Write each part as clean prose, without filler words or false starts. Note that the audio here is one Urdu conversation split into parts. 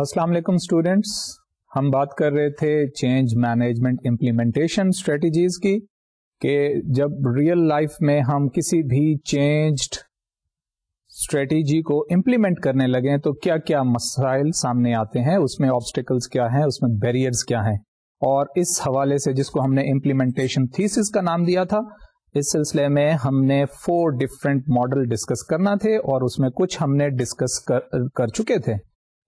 السلام علیکم اسٹوڈینٹس، ہم بات کر رہے تھے چینج مینجمنٹ امپلیمنٹیشن اسٹریٹجیز کی کہ جب ریئل لائف میں ہم کسی بھی چینجڈ اسٹریٹجی کو امپلیمنٹ کرنے لگیں تو کیا کیا مسائل سامنے آتے ہیں، اس میں آبسٹیکلز کیا ہیں، اس میں بیریئرز کیا ہیں، اور اس حوالے سے جس کو ہم نے امپلیمنٹیشن تھیسس کا نام دیا تھا، اس سلسلے میں ہم نے 4 ڈفرینٹ ماڈل ڈسکس کرنا تھے اور اس میں کچھ ہم نے ڈسکس کر چکے تھے۔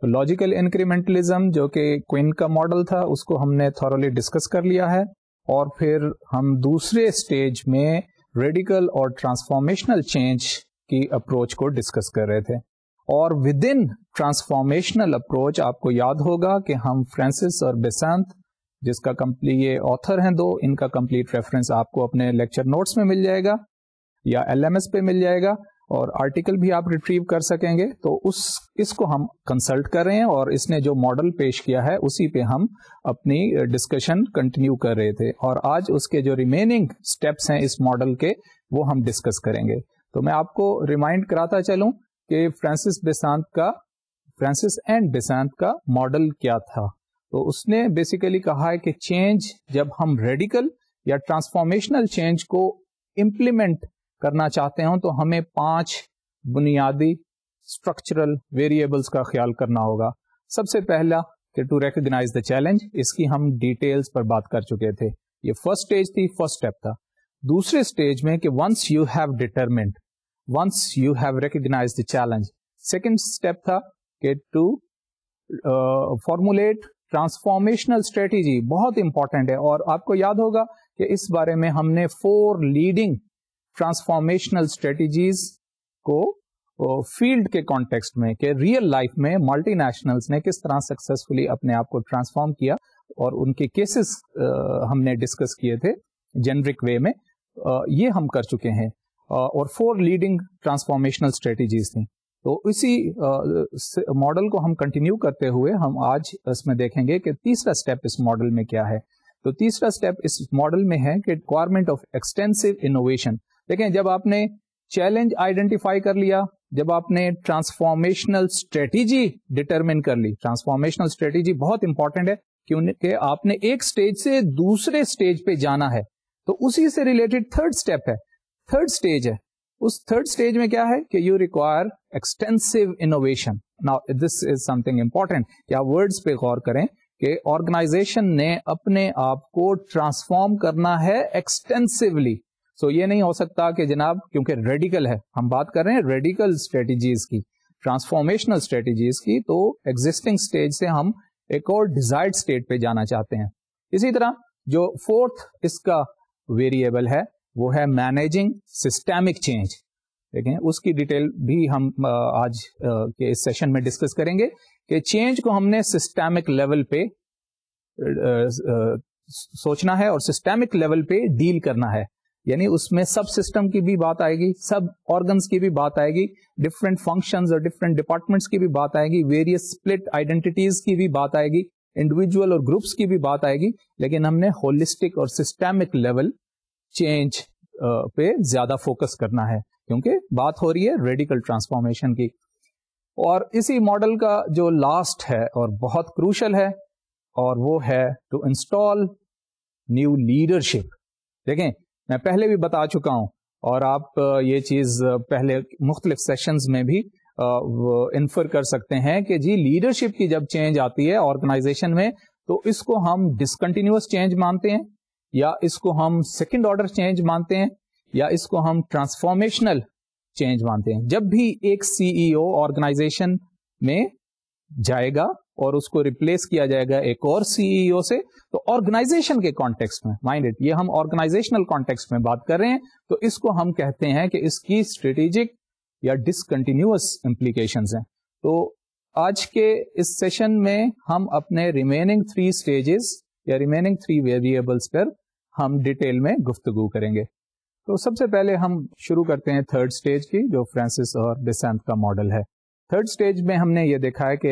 لاجیکل انکریمنٹلزم جو کہ کوئن کا ماڈل تھا، اس کو ہم نے تھورولی ڈسکس کر لیا ہے، اور پھر ہم دوسرے سٹیج میں ریڈیکل اور ٹرانسفارمیشنل چینج کی اپروچ کو ڈسکس کر رہے تھے۔ اور ود ان ٹرانسفارمیشنل اپروچ آپ کو یاد ہوگا کہ ہم فرانسس اور بیسنت، جس کا یہ آتھر ہیں دو، ان کا کمپلیٹ ریفرنس آپ کو اپنے لیکچر نوٹس میں مل جائے گا یا LMS پہ مل جائے گا، اور آرٹیکل بھی آپ ریٹریو کر سکیں گے۔ تو اس کو ہم کنسلٹ کر رہے ہیں، اور اس نے جو ماڈل پیش کیا ہے اسی پہ ہم اپنی ڈسکشن کنٹینیو کر رہے تھے، اور آج اس کے جو ریمیننگ سٹیپس ہیں اس ماڈل کے وہ ہم ڈسکس کریں گے۔ تو میں آپ کو ریمائنڈ کراتا چلوں کہ فرانسس اینڈ بیسنت کا ماڈل کیا تھا۔ تو اس نے بیسیکلی کہا ہے کہ چینج جب ہم ریڈیکل یا ٹرانسفارمیشنل چینج کو امپلیمنٹ کرنا چاہتے ہوں تو ہمیں 5 بنیادی اسٹرکچرل ویریبلس کا خیال کرنا ہوگا۔ سب سے پہلا کہ ٹو ریکگنائز دا چیلنج، اس کی ہم ڈیٹیلز پر بات کر چکے تھے، یہ فرسٹ اسٹیج تھی، فرسٹ اسٹیپ تھا۔ دوسرے اسٹیج میں کہ once you have recognize the challenge, second step تھا کہ ٹو فارمولیٹ ٹرانسفارمیشنل اسٹریٹجی، بہت امپورٹنٹ ہے، اور آپ کو یاد ہوگا کہ اس بارے میں ہم نے 4 لیڈنگ ٹرانسفارمیشنل اسٹریٹجیز کو فیلڈ کے کانٹیکسٹ میں کہ ریئل لائف میں ملٹی نیشنلز نے کس طرح سکسیسفلی اپنے آپ کو ٹرانسفارم کیا، اور ان کے کیسز ہم نے ڈسکس کیے تھے جنرک وے میں، یہ ہم کر چکے ہیں، اور 4 لیڈنگ ٹرانسفارمیشنل اسٹریٹجیز تھیں۔ تو اسی ماڈل کو ہم کنٹینیو کرتے ہوئے ہم آج اس میں دیکھیں گے کہ تیسرا اسٹیپ اس ماڈل میں کیا ہے۔ تو تیسرا اسٹیپ اس ماڈل میں ہے کہ ریکوائرمنٹ آف ایکسٹینسو انوویشن۔ دیکھیں، جب آپ نے چیلنج آئیڈینٹیفائی کر لیا، جب آپ نے ٹرانسفارمیشنل اسٹریٹجی ڈٹرمن کر لی، ٹرانسفارمیشنل اسٹریٹجی بہت امپورٹنٹ ہے کیونکہ آپ نے ایک اسٹیج سے دوسرے اسٹیج پہ جانا ہے، تو اسی سے ریلیٹڈ تھرڈ اسٹیپ ہے، تھرڈ اسٹیج ہے۔ اس تھرڈ اسٹیج میں کیا ہے کہ you require extensive innovation. Now this is some thing important, کیا ورڈز پہ غور کریں کہ آرگنائزیشن نے اپنے آپ کو ٹرانسفارم کرنا ہے ایکسٹینسولی۔ سو یہ نہیں ہو سکتا کہ جناب کیونکہ ریڈیکل ہے، ہم بات کر رہے ہیں ریڈیکل اسٹریٹجیز کی، ٹرانسفارمیشنل اسٹریٹجیز کی، تو ایگزسٹنگ اسٹیج سے ہم ایک اور ڈیزائرڈ اسٹیٹ پہ جانا چاہتے ہیں۔ اسی طرح جو 4th اس کا ویریبل ہے وہ ہے مینیجنگ سسٹمک چینج۔ دیکھیں، اس کی ڈیٹیل بھی ہم آج کے اس سیشن میں ڈسکس کریں گے کہ چینج کو ہم نے سسٹمک لیول پہ سوچنا ہے اور سسٹمک لیول پہ ڈیل کرنا ہے، یعنی اس میں سب سسٹم کی بھی بات آئے گی، سب آرگنز کی بھی بات آئے گی، ڈفرینٹ فنکشنز اور ڈفرینٹ ڈپارٹمنٹس کی بھی بات آئے گی، ویریس اسپلٹ آئیڈینٹیز کی بھی بات آئے گی، انڈیویجول اور گروپس کی بھی بات آئے گی، لیکن ہم نے ہولسٹک اور سسٹمک لیول چینج پہ زیادہ فوکس کرنا ہے کیونکہ بات ہو رہی ہے ریڈیکل ٹرانسفارمیشن کی۔ اور اسی ماڈل کا جو لاسٹ ہے اور بہت کروشل ہے، اور وہ ہے ٹو انسٹال نیو لیڈرشپ۔ دیکھیں، میں پہلے بھی بتا چکا ہوں، اور آپ یہ چیز پہلے مختلف سیشنز میں بھی انفر کر سکتے ہیں کہ جی لیڈرشپ کی جب چینج آتی ہے آرگنائزیشن میں تو اس کو ہم ڈسکنٹینیوس چینج مانتے ہیں، یا اس کو ہم سیکنڈ آرڈر چینج مانتے ہیں، یا اس کو ہم ٹرانسفارمیشنل چینج مانتے ہیں۔ جب بھی ایک CEO آرگنائزیشن میں جائے گا اور اس کو ریپلیس کیا جائے گا ایک اور CEO سے، تو آرگنائزیشن کے کانٹیکسٹ میں، مائنڈ اٹ، یہ ہم آرگنائزیشنل کانٹیکسٹ میں بات کر رہے ہیں، تو اس کو ہم کہتے ہیں کہ اس کی اسٹریٹجک یا ڈسکنٹینیوس امپلیکیشنز ہیں۔ تو آج کے اس سیشن میں ہم اپنے ریمیننگ 3 اسٹیجز یا ریمیننگ 3 ویریبلس پر ہم ڈیٹیل میں گفتگو کریں گے۔ تو سب سے پہلے ہم شروع کرتے ہیں تھرڈ اسٹیج کی، جو فرانسس اور بیسنت کا ماڈل ہے۔ تھرڈ اسٹیج میں ہم نے یہ دیکھا ہے کہ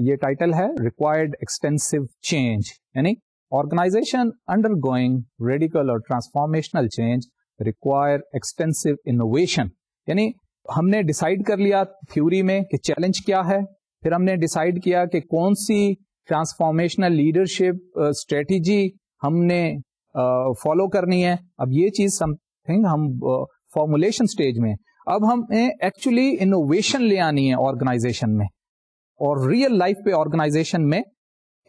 یہ ٹائٹل ہے ریکوائرڈ ایکسٹینسو چینج، یعنی آرگنائزیشن انڈر گوئنگ ریڈیکل اور transformational change require extensive innovation, یعنی ہم نے ڈیسائیڈ کر لیا تھیوری میں کہ چیلنج کیا ہے، پھر ہم نے ڈیسائیڈ کیا کہ کون سی ٹرانسفارمیشنل لیڈرشپ اسٹریٹجی ہم نے فالو کرنی ہے. اب یہ چیز سم تھنگ ہم فارمولیشن اسٹیج میں. اب ہمیں ایکچولی انوویشن لے آنی ہے آرگنائزیشن میں, اور ریئل لائف پہ آرگنائزیشن میں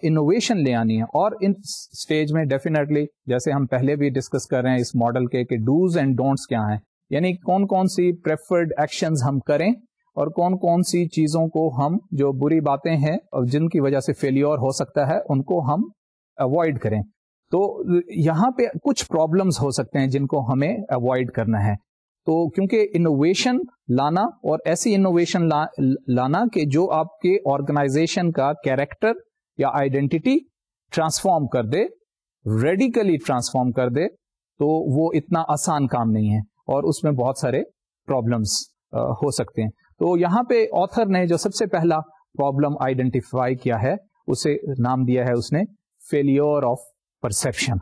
انوویشن لے آنی ہے. اور ان اسٹیج میں ڈیفینیٹلی جیسے ہم پہلے بھی ڈسکس کر رہے ہیں اس ماڈل کے کہ ڈوز اینڈ ڈونٹس کیا ہیں, یعنی کون کون سی پریفرڈ ایکشنز ہم کریں اور کون کون سی چیزوں کو ہم, جو بری باتیں ہیں اور جن کی وجہ سے فیلیور ہو سکتا ہے, ان کو ہم اوائڈ کریں. تو یہاں پہ کچھ پرابلمز ہو سکتے ہیں جن کو ہمیں اوائڈ کرنا ہے. تو کیونکہ انوویشن لانا اور ایسی انوویشن لانا کہ جو آپ کے آرگنائزیشن کا کیریکٹر یا آئیڈینٹی ٹرانسفارم کر دے, ریڈیکلی ٹرانسفارم کر دے, تو وہ اتنا آسان کام نہیں ہے اور اس میں بہت سارے پرابلمس ہو سکتے ہیں. تو یہاں پہ آتھر نے جو سب سے پہلا پرابلم آئیڈینٹیفائی کیا ہے اسے نام دیا ہے اس نے فیلیور آف پرسپشن.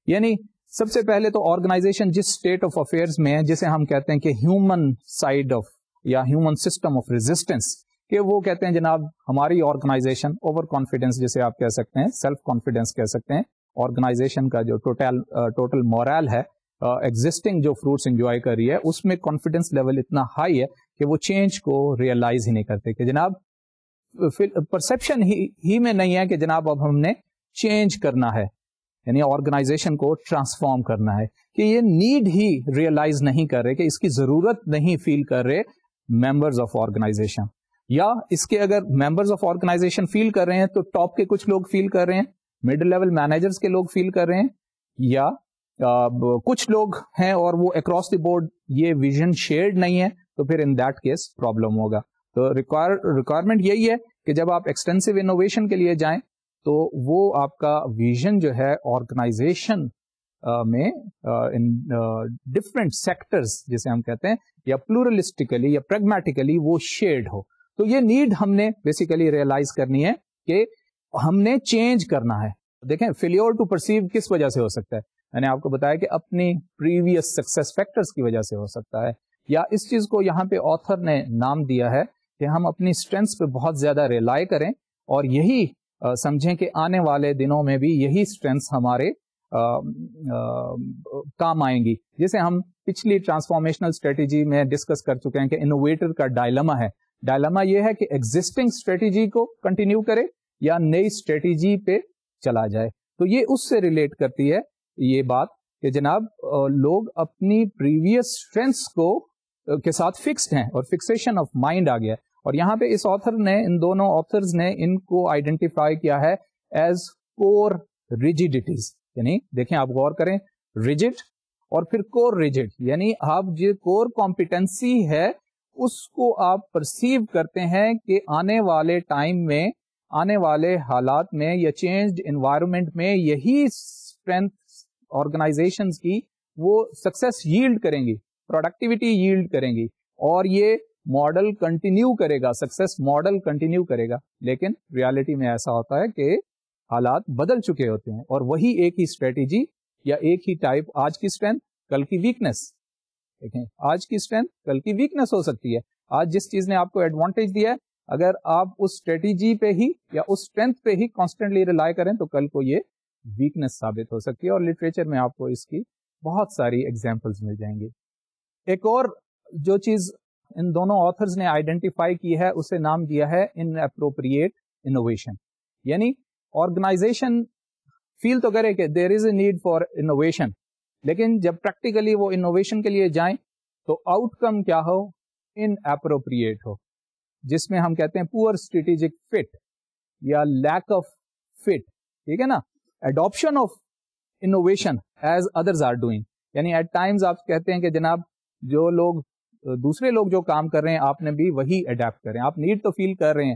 یعنی سب سے پہلے تو آرگنائزیشن جس اسٹیٹ آف افیئرز میں ہے, جسے ہم کہتے ہیں کہ ہیومن سائڈ آف یا ہیومن سسٹم آف ریزسٹنس, کہ وہ کہتے ہیں جناب ہماری آرگنائزیشن اوور کانفیڈینس جسے آپ کہہ سکتے ہیں, سیلف کانفیڈینس کہہ سکتے ہیں, آرگنائزیشن کا جو ٹوٹل مورال ہے, ایگزسٹنگ جو فروٹس انجوائے کر رہی ہے, اس میں کانفیڈینس لیول اتنا ہائی ہے کہ وہ چینج کو ریئلائز ہی نہیں کرتے کہ جناب پرسپشن ہی میں نہیں ہے کہ جناب اب ہم نے چینج کرنا ہے, یعنی آرگنائزیشن کو ٹرانسفارم کرنا ہے, کہ یہ نیڈ ہی ریئلائز نہیں کر رہے, کہ اس کی ضرورت نہیں فیل کر رہے ممبرز آف آرگنائزیشن. یا اس کے اگر ممبرز آف آرگنائزیشن فیل کر رہے ہیں تو ٹاپ کے کچھ لوگ فیل کر رہے ہیں, مڈل لیول مینیجرز کے لوگ فیل کر رہے ہیں, یا کچھ لوگ ہیں اور وہ اکراس دی بورڈ یہ ویژن شیئرڈ نہیں ہے, تو پھر ان دیٹ کیس پرابلم ہوگا. تو ریکوائرمنٹ یہی ہے کہ جب آپ ایکسٹینسو انوویشن کے لیے جائیں تو وہ آپ کا ویژن جو ہے آرگنائزیشن میں ڈفرینٹ سیکٹرز جسے ہم کہتے ہیں, یا پلورلسٹیکلی یا پریگمیٹیکلی وہ شیئرڈ ہو. تو یہ نیڈ ہم نے بیسیکلی ریئلائز کرنی ہے کہ ہم نے چینج کرنا ہے. دیکھیں فیلیور ٹو پرسیو کس وجہ سے ہو سکتا ہے, میں نے آپ کو بتایا کہ اپنی پریویس سکسیس فیکٹرز کی وجہ سے ہو سکتا ہے, یا اس چیز کو یہاں پہ آتھر نے نام دیا ہے کہ ہم اپنی اسٹرینتھس پہ بہت زیادہ ریلائی کریں اور یہی سمجھیں کہ آنے والے دنوں میں بھی یہی اسٹرینتھس ہمارے کام آئیں گی. جسے ہم پچھلی ٹرانسفارمیشنل اسٹریٹجی میں ڈسکس کر چکے ہیں کہ انوویٹر کا ڈائلما ہے. ڈائلما یہ ہے کہ ایگزسٹنگ اسٹریٹجی کو کنٹینیو کرے یا نئی اسٹریٹجی پہ چلا جائے. تو یہ اس سے ریلیٹ کرتی ہے یہ بات کہ جناب لوگ اپنی پریویس اسٹرینتھس کو کے ساتھ فکسڈ ہیں اور فکسیشن آف مائنڈ آ گیا. اور یہاں پہ اس آتھر نے, ان دونوں آتھرز نے ان کو آئیڈینٹیفائی کیا ہے ایز کور ریجیڈیٹیز. یعنی دیکھیں آپ غور کریں, ریجڈ اور پھر کور ریجڈ, یعنی آپ جو کور کمپیٹنسی ہے اس کو آپ پرسیو کرتے ہیں کہ آنے والے ٹائم میں, آنے والے حالات میں یا چینجڈ انوائرمنٹ میں یہی اسٹرینتھ آرگنائزیشنز کی وہ سکسیس ییلڈ کریں گی, پروڈکٹیوٹی ییلڈ کریں گی, اور یہ ماڈل کنٹینیو کرے گا, سکسیس ماڈل کنٹینیو کرے گا. لیکن ریالٹی میں ایسا ہوتا ہے کہ حالات بدل چکے ہوتے ہیں اور وہی ایک ہی اسٹریٹجی یا ایک ہی ٹائپ, آج کی اسٹرینتھ کل کی ویکنس. دیکھیں آج کی اسٹرینتھ کل کی ویکنس ہو سکتی ہے. آج جس چیز نے آپ کو ایڈوانٹیج دیا ہے, اگر آپ اس اسٹریٹجی پہ ہی یا اس اسٹرینتھ پہ ہی کانسٹنٹلی ریلائی کریں تو کل کو یہ ویکنس ثابت ہو سکتی ہے. اور لٹریچر میں آپ کو اس کی بہت ساری ایگزامپلس مل جائیں گی. ایک اور جو چیز ان دونوں آتھرز نے آئیڈینٹیفائی کی ہے اسے نام دیا ہے ان اپروپریٹ انوویشن. یعنی آرگنائزیشن فیل تو کرے کہ there is a need for innovation, لیکن جب پریکٹیکلی وہ انوویشن کے لیے جائیں تو آؤٹ کم کیا ہو, ان اپروپریٹ ہو, جس میں ہم کہتے ہیں پور اسٹریٹجک فٹ یا لیک آف فٹ. ٹھیک ہے نا, adoption of innovation as others are doing. یعنی ایٹ ٹائمز آپ کہتے ہیں کہ جناب جو لوگ دوسرے لوگ جو کام کر رہے ہیں آپ نے بھی وہی اڈیپٹ کریں. آپ نیڈ تو فیل کر رہے ہیں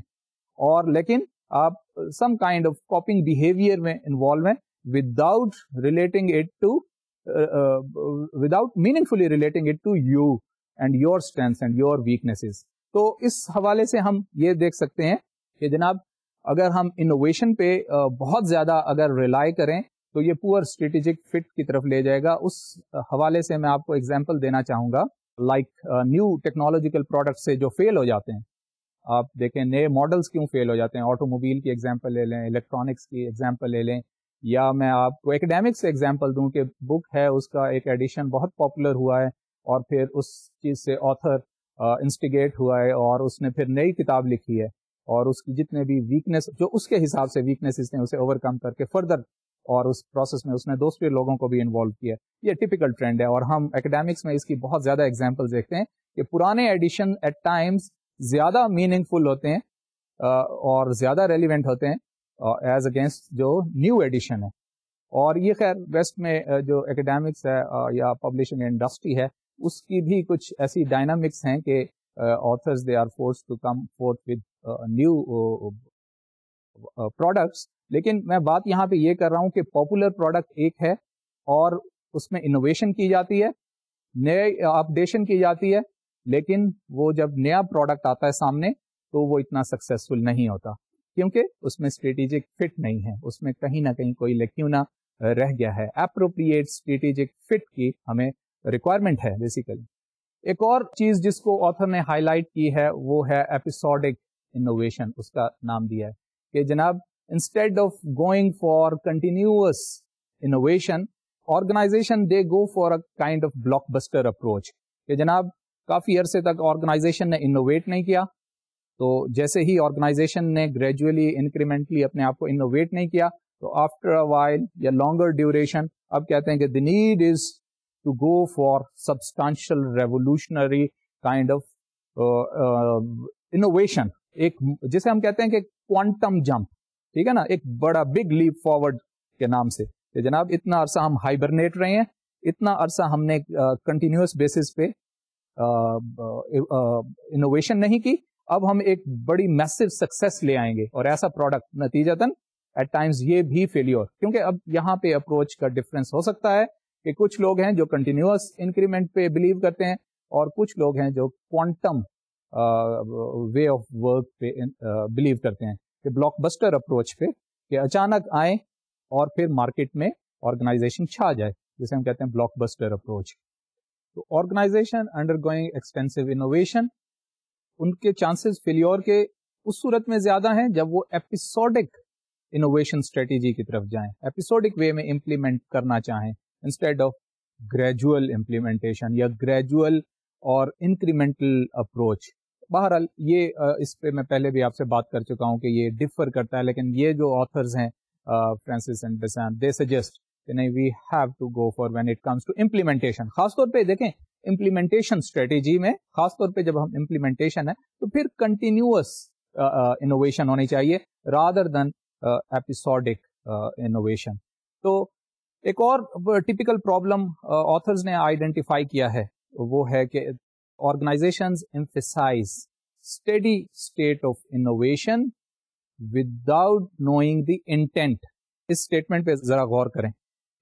اور لیکن آپ some kind of coping behaviour میں انوالو ہیں without relating it to without meaning fully relating it to you and your strengths and your weaknesses. تو اس حوالے سے ہم یہ دیکھ سکتے ہیں کہ جناب اگر ہم انوویشن پہ بہت زیادہ اگر ریلائی کریں تو یہ پور اسٹریٹجک فٹ کی طرف لے جائے گا. اس حوالے سے میں آپ کو ایگزامپل دینا چاہوں گا, لائک نیو ٹیکنالوجیکل پروڈکٹ سے جو فیل ہو جاتے ہیں. آپ دیکھیں نئے ماڈلس کیوں فیل ہو جاتے ہیں. آٹو موبائل کی ایگزامپل لے لیں, الیکٹرانکس کی ایگزامپل لے لیں, یا میں آپ کو ایکڈیمکس سے ایگزامپل دوں کہ بک ہے اس کا ایک ایڈیشن بہت پاپولر ہوا ہے اور پھر اس چیز سے آتھر انسٹیگیٹ ہوا ہے اور اس نے پھر نئی کتاب لکھی ہے اور اس کی جتنے بھی ویکنیس جو اس کے حساب سے ویکنیسز ہیں اسے اوور کم کر کے فردر اور اس پروسیس میں اس نے دوسرے لوگوں کو بھی انوالو کیا. یہ ٹپیکل ٹرینڈ ہے اور ہم ایکڈیمکس میں اس کی بہت زیادہ ایگزامپل دیکھتے ہیں کہ پرانے ایڈیشن ایٹ ٹائمز زیادہ میننگ فل ہوتے ہیں اور زیادہ ریلیونٹ ہوتے ہیں ایز اگینسٹ جو نیو ایڈیشن ہے. اور یہ خیر ویسٹ میں جو ایکڈیمکس ہے یا پبلشنگ انڈسٹری ہے اس کی بھی کچھ ایسی ڈائنامکس ہیں کہ authors they are forced to come forth with new products. لیکن میں بات یہاں پہ یہ کر رہا ہوں کہ پاپولر پروڈکٹ ایک ہے اور اس میں انوویشن کی جاتی ہے, نئے اپڈیشن کی جاتی ہے, لیکن وہ جب نیا پروڈکٹ آتا ہے سامنے تو وہ اتنا سکسیسفل نہیں ہوتا کیونکہ اس میں اسٹریٹجک فٹ نہیں ہے, اس میں کہیں نہ کہیں کوئی لیکیونا رہ گیا ہے. اپروپریٹ اسٹریٹجک فٹ کی ہمیں ریکوائرمنٹ ہے بیسیکلی. ایک اور چیز جس کو آتھر نے ہائی لائٹ کی ہے وہ ہے ایپیسوڈک انوویشن, اس کا نام دیا ہے کہ جناب instead of going for continuous innovation organization they go for a kind of blockbuster approach کہ جناب کافی عرصے تک آرگنائزیشن نے انوویٹ نہیں کیا, تو جیسے ہی آرگنائزیشن نے گریجولی انکریمنٹلی اپنے آپ کو انوویٹ نہیں کیا تو آفٹر اے وائل یا لانگر ڈیوریشن اب کہتے ہیں کہ دی need is to go for substantial revolutionary kind of innovation, ایک جسے ہم کہتے ہیں کہ کوانٹم جمپ, ٹھیک ہے نا, ایک بڑا بگ لیپ فارورڈ کے نام سے کہ جناب اتنا عرصہ ہم ہائبرنیٹ رہے ہیں, اتنا عرصہ ہم نے کنٹینیوس بیسس پہ انوویشن نہیں کی, اب ہم ایک بڑی میسو سکسیس لے آئیں گے اور ایسا پروڈکٹ نتیجتاً ایٹ ٹائمز یہ بھی فیلیور, کیونکہ اب یہاں پہ اپروچ کا ڈفرینس ہو سکتا ہے کہ کچھ لوگ ہیں جو کنٹینیوس انکریمنٹ پہ بلیو کرتے ہیں اور کچھ لوگ ہیں جو کوانٹم وے آف ورک پہ بلیو کرتے ہیں کہ بلاک بسٹر اپروچ پہ کہ اچانک آئیں اور پھر مارکیٹ میں آرگنائزیشن چھا جائے, جسے ہم کہتے ہیں بلاک بسٹر اپروچ. تو organisation undergoing extensive innovation ان کے چانسز فیلیور کے اس صورت میں زیادہ ہیں جب وہ ایپیسوڈک انوویشن اسٹریٹجی کی طرف جائیں, ایپیسوڈک وے میں امپلیمنٹ کرنا چاہیں انسٹیڈ آف گریجول امپلیمنٹیشن یا گریجول اور انکریمنٹل اپروچ. بہرحال یہ اس پہ میں پہلے بھی آپ سے بات کر چکا ہوں کہ یہ ڈفر کرتا ہے, لیکن یہ جو آتھرز ہیں Francis and Bessant they suggest کہ نہیں we have to go for when it comes to implementation. خاص طور پہ دیکھیں امپلیمنٹیشن اسٹریٹجی میں خاص طور پہ جب ہم امپلیمنٹیشن ہے تو پھر کنٹینیوس انوویشن ہونی چاہیے رادر دین ایپیسوڈک انوویشن. تو ایک اور ٹپیکل پرابلم آتھرز نے آئیڈینٹیفائی کیا ہے وہ ہے کہ organisations emphasize steady state of innovation without knowing the intent. اس اسٹیٹمنٹ پہ ذرا غور کریں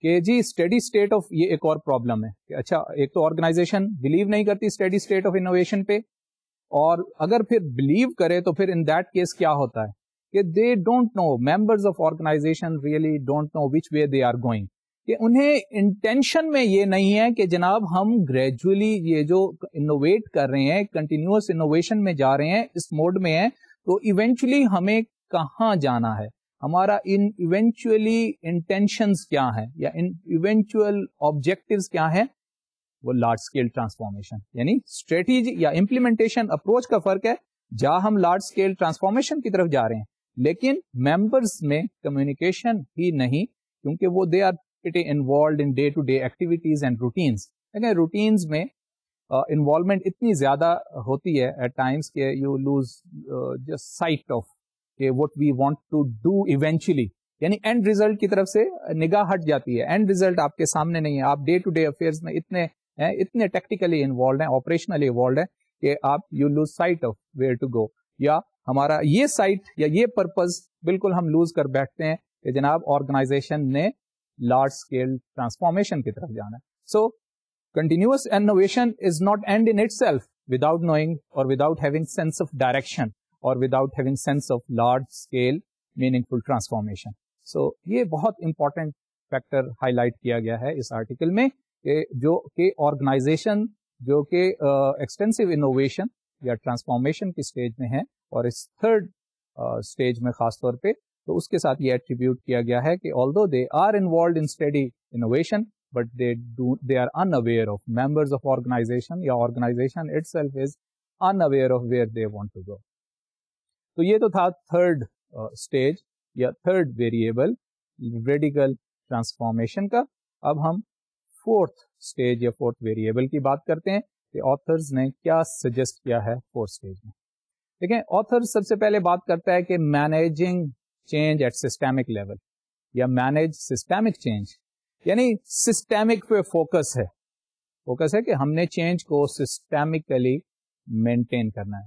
کہ جی اسٹڈی اسٹیٹ آف, یہ ایک اور پرابلم ہے کہ اچھا ایک تو آرگنائزیشن بلیو نہیں کرتی اسٹڈی اسٹیٹ آف انوویشن پہ, اور اگر پھر بلیو کرے تو پھر ان دیٹ کیس کیا ہوتا ہے کہ they don't know, members of organisation really don't know which way they are going, کہ انہیں انٹینشن میں یہ نہیں ہے کہ جناب ہم گریجولی یہ جو انوویٹ کر رہے ہیں کنٹینیوس انوویشن میں جا رہے ہیں اس موڈ میں ہیں تو ایونچولی ہمیں کہاں جانا ہے, ہمارا ایونچولی انٹینشنز کیا ہیں یا ایونچوئل آبجیکٹیوز کیا ہیں, وہ لارج اسکیل ٹرانسفارمیشن. یعنی اسٹریٹجی یا امپلیمنٹیشن اپروچ کا فرق ہے, جہاں ہم لارج اسکیل ٹرانسفارمیشن کی طرف جا رہے ہیں لیکن ممبرز میں کمیونیکیشن ہی نہیں, کیونکہ وہ they are involved in day to day activities and routines. لیکن روٹینز میں انوالومنٹ اتنی زیادہ ہوتی ہے ایٹ ٹائمس کہ you lose just sight of کہ what we want to do eventually, یعنی اینڈ ریزلٹ کی طرف سے نگاہ ہٹ جاتی ہے. اینڈ ریزلٹ آپ کے سامنے نہیں ہے, آپ ڈے ٹو ڈے افیئرز میں اتنے ٹیکٹیکلی انوالوڈ ہیں, آپریشنلی انوالوڈ ہیں کہ آپ you lose sight of where to go, یا ہمارا یہ سائٹ یا یہ پرپز بالکل ہم لوز کر بیٹھتے ہیں کہ جناب آرگنائزیشن نے لارج اسکیل ٹرانسفارمیشن کی طرف جانا ہے. So continuous innovation is not end in itself without knowing اور without having sense of direction اور without having sense of large scale meaningful transformation. So یہ بہت امپورٹنٹ فیکٹر ہائی لائٹ کیا گیا ہے اس آرٹیکل میں کہ جو کہ آرگنائزیشن جو کہ ایکسٹینسو انوویشن یا ٹرانسفارمیشن کی اسٹیج میں ہے اور اس تھرڈ اسٹیج میں خاص طور پہ تو اس کے ساتھ یہ ایٹریبیوٹ کیا گیا ہے کہ although they are involved in steady innovation but they are unaware of members of organization یا organization itself is unaware of where they want to go. تو یہ تو تھا تھرڈ اسٹیج یا تھرڈ ویریبل ریڈیکل ٹرانسفارمیشن کا. اب ہم فورتھ اسٹیج یا فورتھ ویریبل کی بات کرتے ہیں کہ آتھرز نے کیا سجیسٹ کیا ہے فورتھ اسٹیج میں. دیکھیں آتھر سب سے پہلے بات کرتا ہے کہ managing change at systemic level یا مینیج سسٹمک چینج, یعنی سسٹمک پہ فوکس ہے کہ ہم نے چینج کو سسٹمکلی مینٹین کرنا ہے.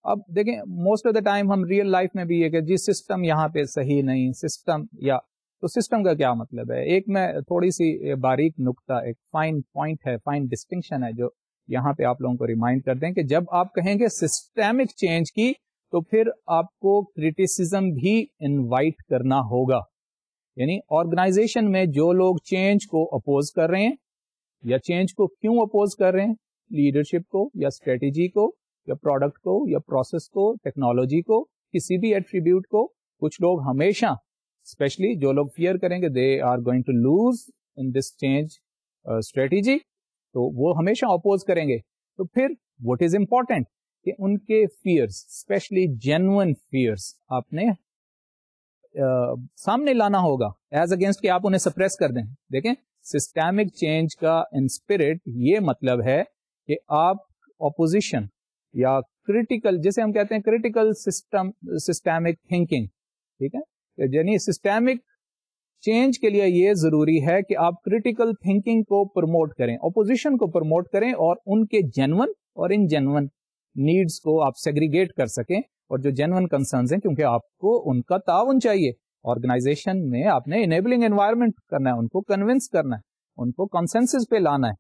اب دیکھیں موسٹ آف دا ٹائم ہم ریئل لائف میں بھی یہ کہ جی سسٹم یہاں پہ صحیح نہیں, سسٹم یا تو سسٹم کا کیا مطلب ہے. ایک میں تھوڑی سی باریک نقطہ, ایک فائن پوائنٹ ہے, فائن ڈسٹنکشن ہے جو یہاں پہ آپ لوگوں کو ریمائنڈ کر دیں کہ جب آپ کہیں گے سسٹمک چینج کی تو پھر آپ کو کریٹیسزم بھی انوائٹ کرنا ہوگا. یعنی آرگنائزیشن میں جو لوگ چینج کو اپوز کر رہے ہیں یا چینج کو کیوں اپوز کر رہے ہیں, لیڈرشپ کو یا اسٹریٹجی کو یا پروڈکٹ کو یا پروسیس کو, ٹیکنالوجی کو, کسی بھی ایٹریبیوٹ کو, کچھ لوگ ہمیشہ اسپیشلی جو لوگ فیئر کریں گے they are going to lose in this change strategy, تو وہ ہمیشہ اپوز کریں گے. تو پھر واٹ از امپورٹینٹ کہ ان کے فیئرس اسپیشلی جینوئن فیئرس آپ نے سامنے لانا ہوگا ایز اگینسٹ کہ آپ انہیں سپریس کر دیں. دیکھیں سسٹمک چینج کا ان اسپرٹ یہ مطلب ہے کہ آپ اپوزیشن یا کریٹیکل, جسے ہم کہتے ہیں کریٹیکل سسٹمک تھنکنگ, ٹھیک ہے, یعنی سسٹمک چینج کے لیے یہ ضروری ہے کہ آپ کریٹیکل تھنکنگ کو پروموٹ کریں, اپوزیشن کو پروموٹ کریں اور ان کے جینون اور ان جینون نیڈس کو آپ سیگریگیٹ کر سکیں, اور جو جینون کنسرنز ہیں کیونکہ آپ کو ان کا تعاون چاہیے. آرگنائزیشن میں آپ نے انیبلنگ انوائرمنٹ کرنا ہے, ان کو کنونس کرنا ہے, ان کو کنسنسس پہ لانا ہے,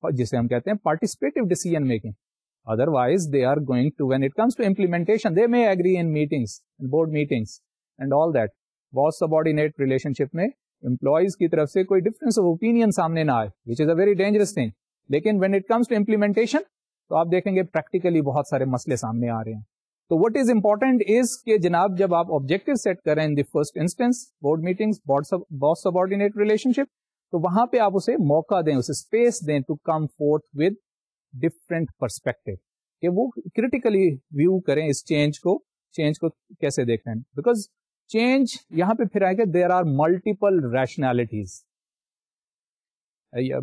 اور جسے ہم کہتے ہیں participative decision making. Otherwise, they are going to, when it comes to implementation, they may agree in meetings, in board meetings, and all that. Boss subordinate relationship میں employees کی طرف سے کوئی difference of opinion سامنے نہ آئے, which is a very dangerous thing. لیکن when it comes to implementation, تو آپ دیکھیں گے practically بہت سارے مسئلے سامنے آ رہے ہیں. تو what is important is کہ جناب جب آپ objective set کریں in the first instance, board meetings, boss subordinate relationship, تو وہاں پہ آپ اسے موقع دیں, اسے space دیں to come forth with different perspective, کہ وہ کریٹیکلی ویو کریں اس چینج کو کیسے دیکھ رہے ہیں. بیکاز چینج یہاں پہ پھر آئے گا دیر آر ملٹیپل ریشنالٹیز.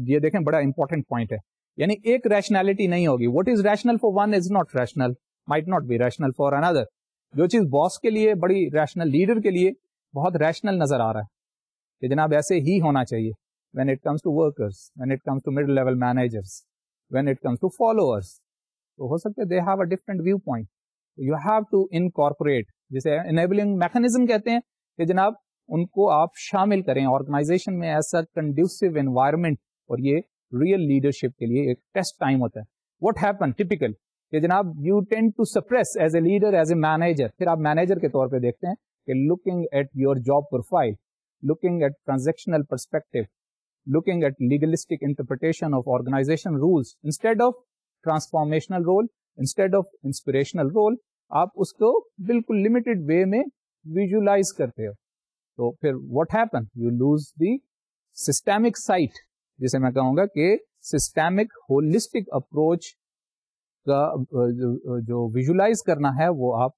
یہ دیکھیں بڑا امپورٹنٹ پوائنٹ ہے, یعنی ایک ریشنالٹی نہیں ہوگی. What is rational for one is not rational, might not be rational for other. جو چیز باس کے لیے بڑی ریشنل, لیڈر کے لیے بہت ریشنل نظر آ رہا ہے کہ جناب ایسے ہی ہونا چاہیے, when it comes to workers, when it comes to middle level managers, when it comes to followers, تو ہو سکتا ہے they have a different viewpoint. You have to incorporate, جسے enabling mechanism کہتے ہیں, کہ جناب ان کو آپ شامل کریں آرگنائزیشن میں ایسا conducive environment. اور یہ ریئل لیڈرشپ کے لیے ایک ٹیسٹ ٹائم ہوتا ہے. What happened typical کہ جناب you tend to suppress as a leader, as a manager. پھر آپ مینیجر کے طور پہ دیکھتے ہیں کہ looking at your job profile, looking at transactional perspective, looking at legalistic interpretation of organization rules, instead of transformational role, instead of inspirational role, آپ اس کو بالکل limited way میں visualize کرتے ہو. تو پھر what happen? You lose the systemic sight, جسے میں کہوں گا کہ systemic holistic approach کا جو visualize کرنا ہے وہ آپ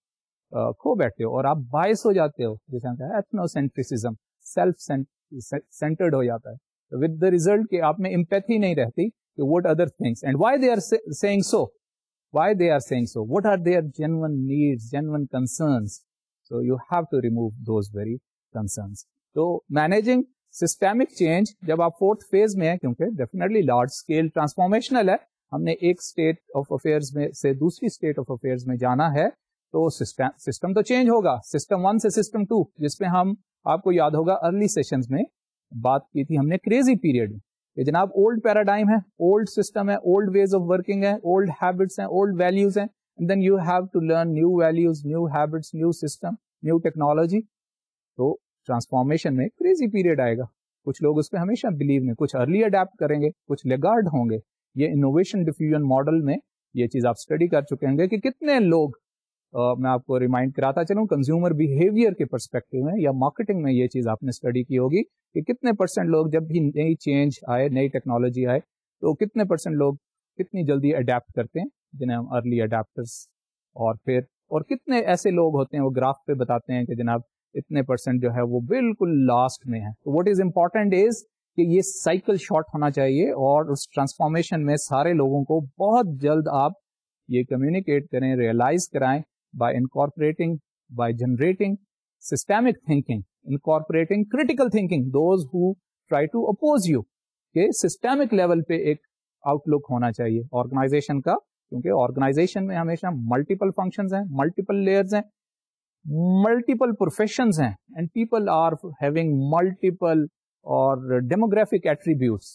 کھو بیٹھتے ہو, اور آپ باعث ہو جاتے ہو, جسے ہم کہتے ہیں ethnocentrism, self-centered ہو جاتا ہے. With the result کہ آپ میں empathy نہیں رہتی کہ what other things and why they are saying so, what are their genuine needs, genuine concerns. So you have to remove those very concerns. So managing systemic change جب آپ fourth phase میں ہیں, کیونکہ definitely large scale transformational ہے, ہم نے ایک state of affairs میں سے دوسری state of affairs میں جانا ہے, تو system تو change ہوگا, system 1 سے system 2, جس پہ ہم آپ کو یاد ہوگا ارلی سیشنز میں بات کی تھی ہم نے کریزی پیریڈ میں, کہ جناب اولڈ پیراڈائم ہے, اولڈ سسٹم ہے, اولڈ ویز آف ورکنگ ہے, اولڈ ہیبٹس ہیں, اولڈ ویلیوز ہیں, and then you have to learn new values, new habits, new system, new technology. تو ٹرانسفارمیشن میں کریزی پیریڈ آئے گا. کچھ لوگ اس پہ ہمیشہ بلیو میں, کچھ ارلی اڈیپٹ کریں گے, کچھ لیگارڈ ہوں گے. یہ انوویشن ڈیفیوژن ماڈل میں یہ چیز آپ اسٹڈی کر چکے ہوں گے کہ کتنے لوگ میں آپ کو ریمائنڈ کراتا چلوں, کنزیومر بیہیویئر کے پرسپیکٹو میں یا مارکیٹنگ میں یہ چیز آپ نے اسٹڈی کی ہوگی کہ کتنے پرسنٹ لوگ جب بھی نئی چینج آئے, نئی ٹیکنالوجی آئے, تو کتنے پرسنٹ لوگ کتنی جلدی اڈیپٹ کرتے ہیں, جنہیں ہم ارلی اڈیپٹرس, اور کتنے ایسے لوگ ہوتے ہیں, وہ گراف پہ بتاتے ہیں کہ جناب اتنے پرسنٹ جو ہے وہ بالکل لاسٹ میں ہے. تو واٹ از امپورٹنٹ از کہ یہ سائیکل شارٹ ہونا چاہیے, اور اس ٹرانسفارمیشن میں سارے لوگوں کو بہت جلد آپ یہ کمیونیکیٹ کریں, ریئلائز کرائیں, by incorporating, by generating systemic thinking, incorporating critical thinking, those who try to oppose you, کہ سسٹمک لیول پہ ایک آؤٹ لک ہونا چاہیے آرگنائزیشن کا, کیونکہ آرگنائزیشن میں ہمیشہ ملٹیپل فنکشنز ہیں, ملٹیپل لیئرز ہیں, ملٹیپل پروفیشنز ہیں, and people are having multiple اور demographic attributes,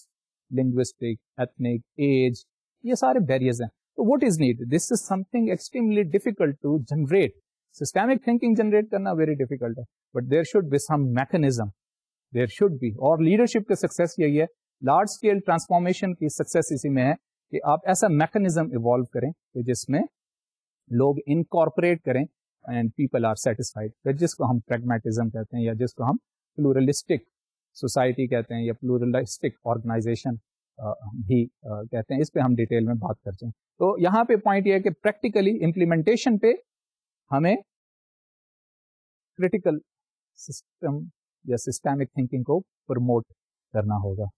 linguistic, ethnic, age, یہ سارے بیریئرز ہیں. تو what is need? This is something extremely difficult to generate. Systemic thinking generate کرنا very difficult ہے, but there should be some mechanism. There should be. اور leadership کا success یہی ہے, large scale transformation کی success اسی میں ہے کہ آپ ایسا mechanism evolve کریں کہ جس میں لوگ incorporate کریں and people are satisfied. جس کو ہم pragmatism کہتے ہیں, یا جس کو ہم pluralistic society کہتے ہیں, یا pluralistic organization بھی کہتے ہیں. اس پہ ہم ڈیٹیل میں بات کرتے ہیں. تو یہاں پہ پوائنٹ یہ ہے کہ پریکٹیکلی امپلیمنٹیشن پہ ہمیں کریٹیکل سسٹم یا سسٹمک تھنکنگ کو پروموٹ کرنا ہوگا.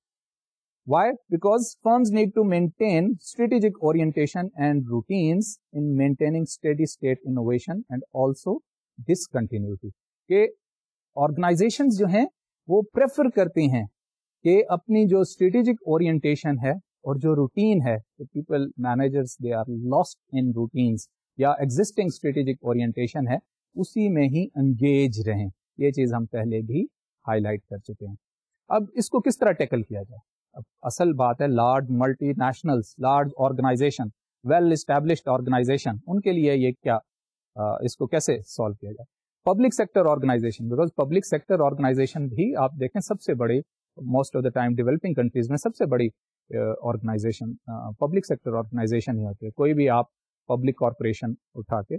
Why? Because firms need to maintain strategic orientation and routines in maintaining steady state innovation and also discontinuity. کہ آرگنائزیشنز جو ہیں وہ پریفر کرتے ہیں کہ اپنی جو اسٹریٹجک اورینٹیشن ہے اور جو روٹین ہے, people managers they are lost in routines, یا ایگزسٹنگ اسٹریٹجک اورینٹیشن ہے اسی میں ہی انگیج رہیں. یہ چیز ہم پہلے بھی ہائی لائٹ کر چکے ہیں. اب اس کو کس طرح ٹیکل کیا جائے؟ اب اصل بات ہے large multinationals, large organization, well established organization, ان کے لیے یہ کیا اس کو کیسے سالو کیا جائے؟ Public sector organisation, because public sector organisation بھی آپ دیکھیں سب سے بڑی, most of the time developing countries میں سب سے بڑی آرگنائزیشن پبلک سیکٹر آرگنائزیشن ہی ہوتی ہے. کوئی بھی آپ پبلک کارپوریشن اٹھا کے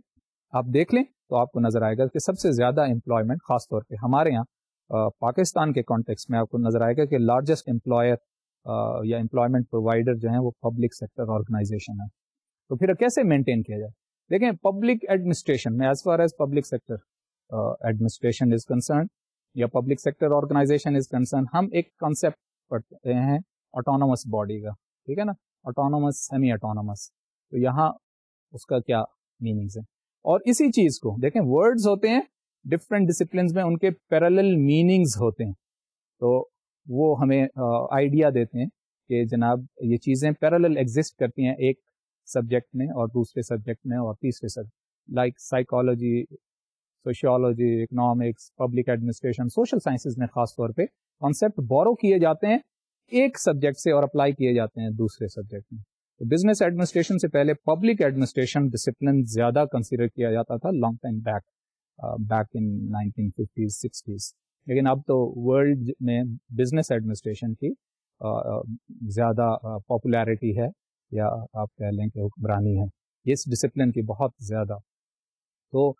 آپ دیکھ لیں تو آپ کو نظر آئے گا کہ سب سے زیادہ امپلائمنٹ, خاص طور پہ ہمارے یہاں پاکستان کے کانٹیکسٹ میں آپ کو نظر آئے گا کہ لارجسٹ امپلائر یا امپلائمنٹ پرووائڈر جو ہیں وہ پبلک سیکٹر آرگنائزیشن ہے. تو پھر کیسے مینٹین کیا جائے؟ دیکھیں پبلک ایڈمنسٹریشن میں, as far as public sector administration is concern یا public sector organization is concern, ہم ایک کانسیپٹ پڑھتے ہیں آٹونومس باڈی کا, ٹھیک ہے نا, آٹونومس, سیمی آٹونومس. تو یہاں اس کا کیا میننگز ہیں؟ اور اسی چیز کو دیکھیں, ورڈز ہوتے ہیں ڈفرینٹ ڈسپلنز میں, ان کے پیرالل میننگز ہوتے ہیں, تو وہ ہمیں آئیڈیا دیتے ہیں کہ جناب یہ چیزیں پیرالل ایگزسٹ کرتی ہیں ایک سبجیکٹ میں اور دوسرے سبجیکٹ میں اور تیسرے subject, like psychology, sociology, economics, public administration, social sciences میں خاص طور پہ کانسیپٹ بورو کیے جاتے ہیں ایک سبجیکٹ سے اور اپلائی کیے جاتے ہیں دوسرے سبجیکٹ میں. تو بزنس ایڈمنسٹریشن سے پہلے پبلک ایڈمنسٹریشن ڈسپلن زیادہ کنسیڈر کیا جاتا تھا long time back in 1950s 60s, لیکن اب تو ورلڈ میں بزنس ایڈمنسٹریشن کی زیادہ پاپولیرٹی ہے, یا آپ کہہ لیں کہ حکمرانی ہے اس ڈسپلن کی بہت زیادہ. تو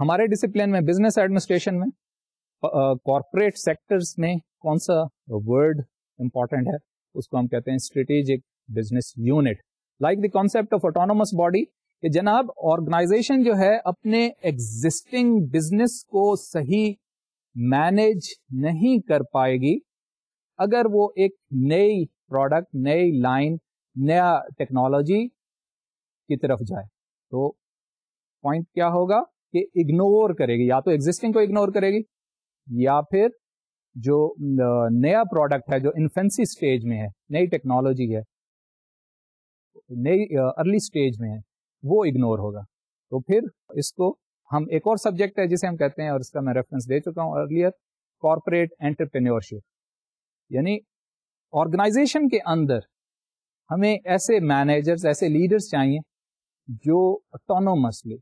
ہمارے ڈسپلن میں بزنس ایڈمنسٹریشن میں کارپوریٹ سیکٹرز میں کون سا ورڈ امپورٹنٹ ہے؟ اس کو ہم کہتے ہیں strategic business unit. Like the concept of autonomous body, کہ جناب آرگنائزیشن جو ہے اپنے ایگزسٹنگ بزنس کو صحیح مینج نہیں کر پائے گی اگر وہ ایک نئی پروڈکٹ, نئی لائن, نیا ٹیکنالوجی کی طرف جائے. تو پوائنٹ کیا ہوگا کہ اگنور کرے گی, یا تو ایگزسٹنگ کو اگنور کرے گی, یا پھر جو نیا پروڈکٹ ہے جو انفینسی سٹیج میں ہے, نئی ٹیکنالوجی ہے, نئی ارلی سٹیج میں ہے, وہ اگنور ہوگا. تو پھر اس کو ہم ایک اور سبجیکٹ ہے جسے ہم کہتے ہیں, اور اس کا میں ریفرنس دے چکا ہوں ارلیئر, کارپوریٹ انٹرپرینیورشپ. یعنی آرگنائزیشن کے اندر ہمیں ایسے مینیجرز, ایسے لیڈرز چاہیے جو آٹونومسلی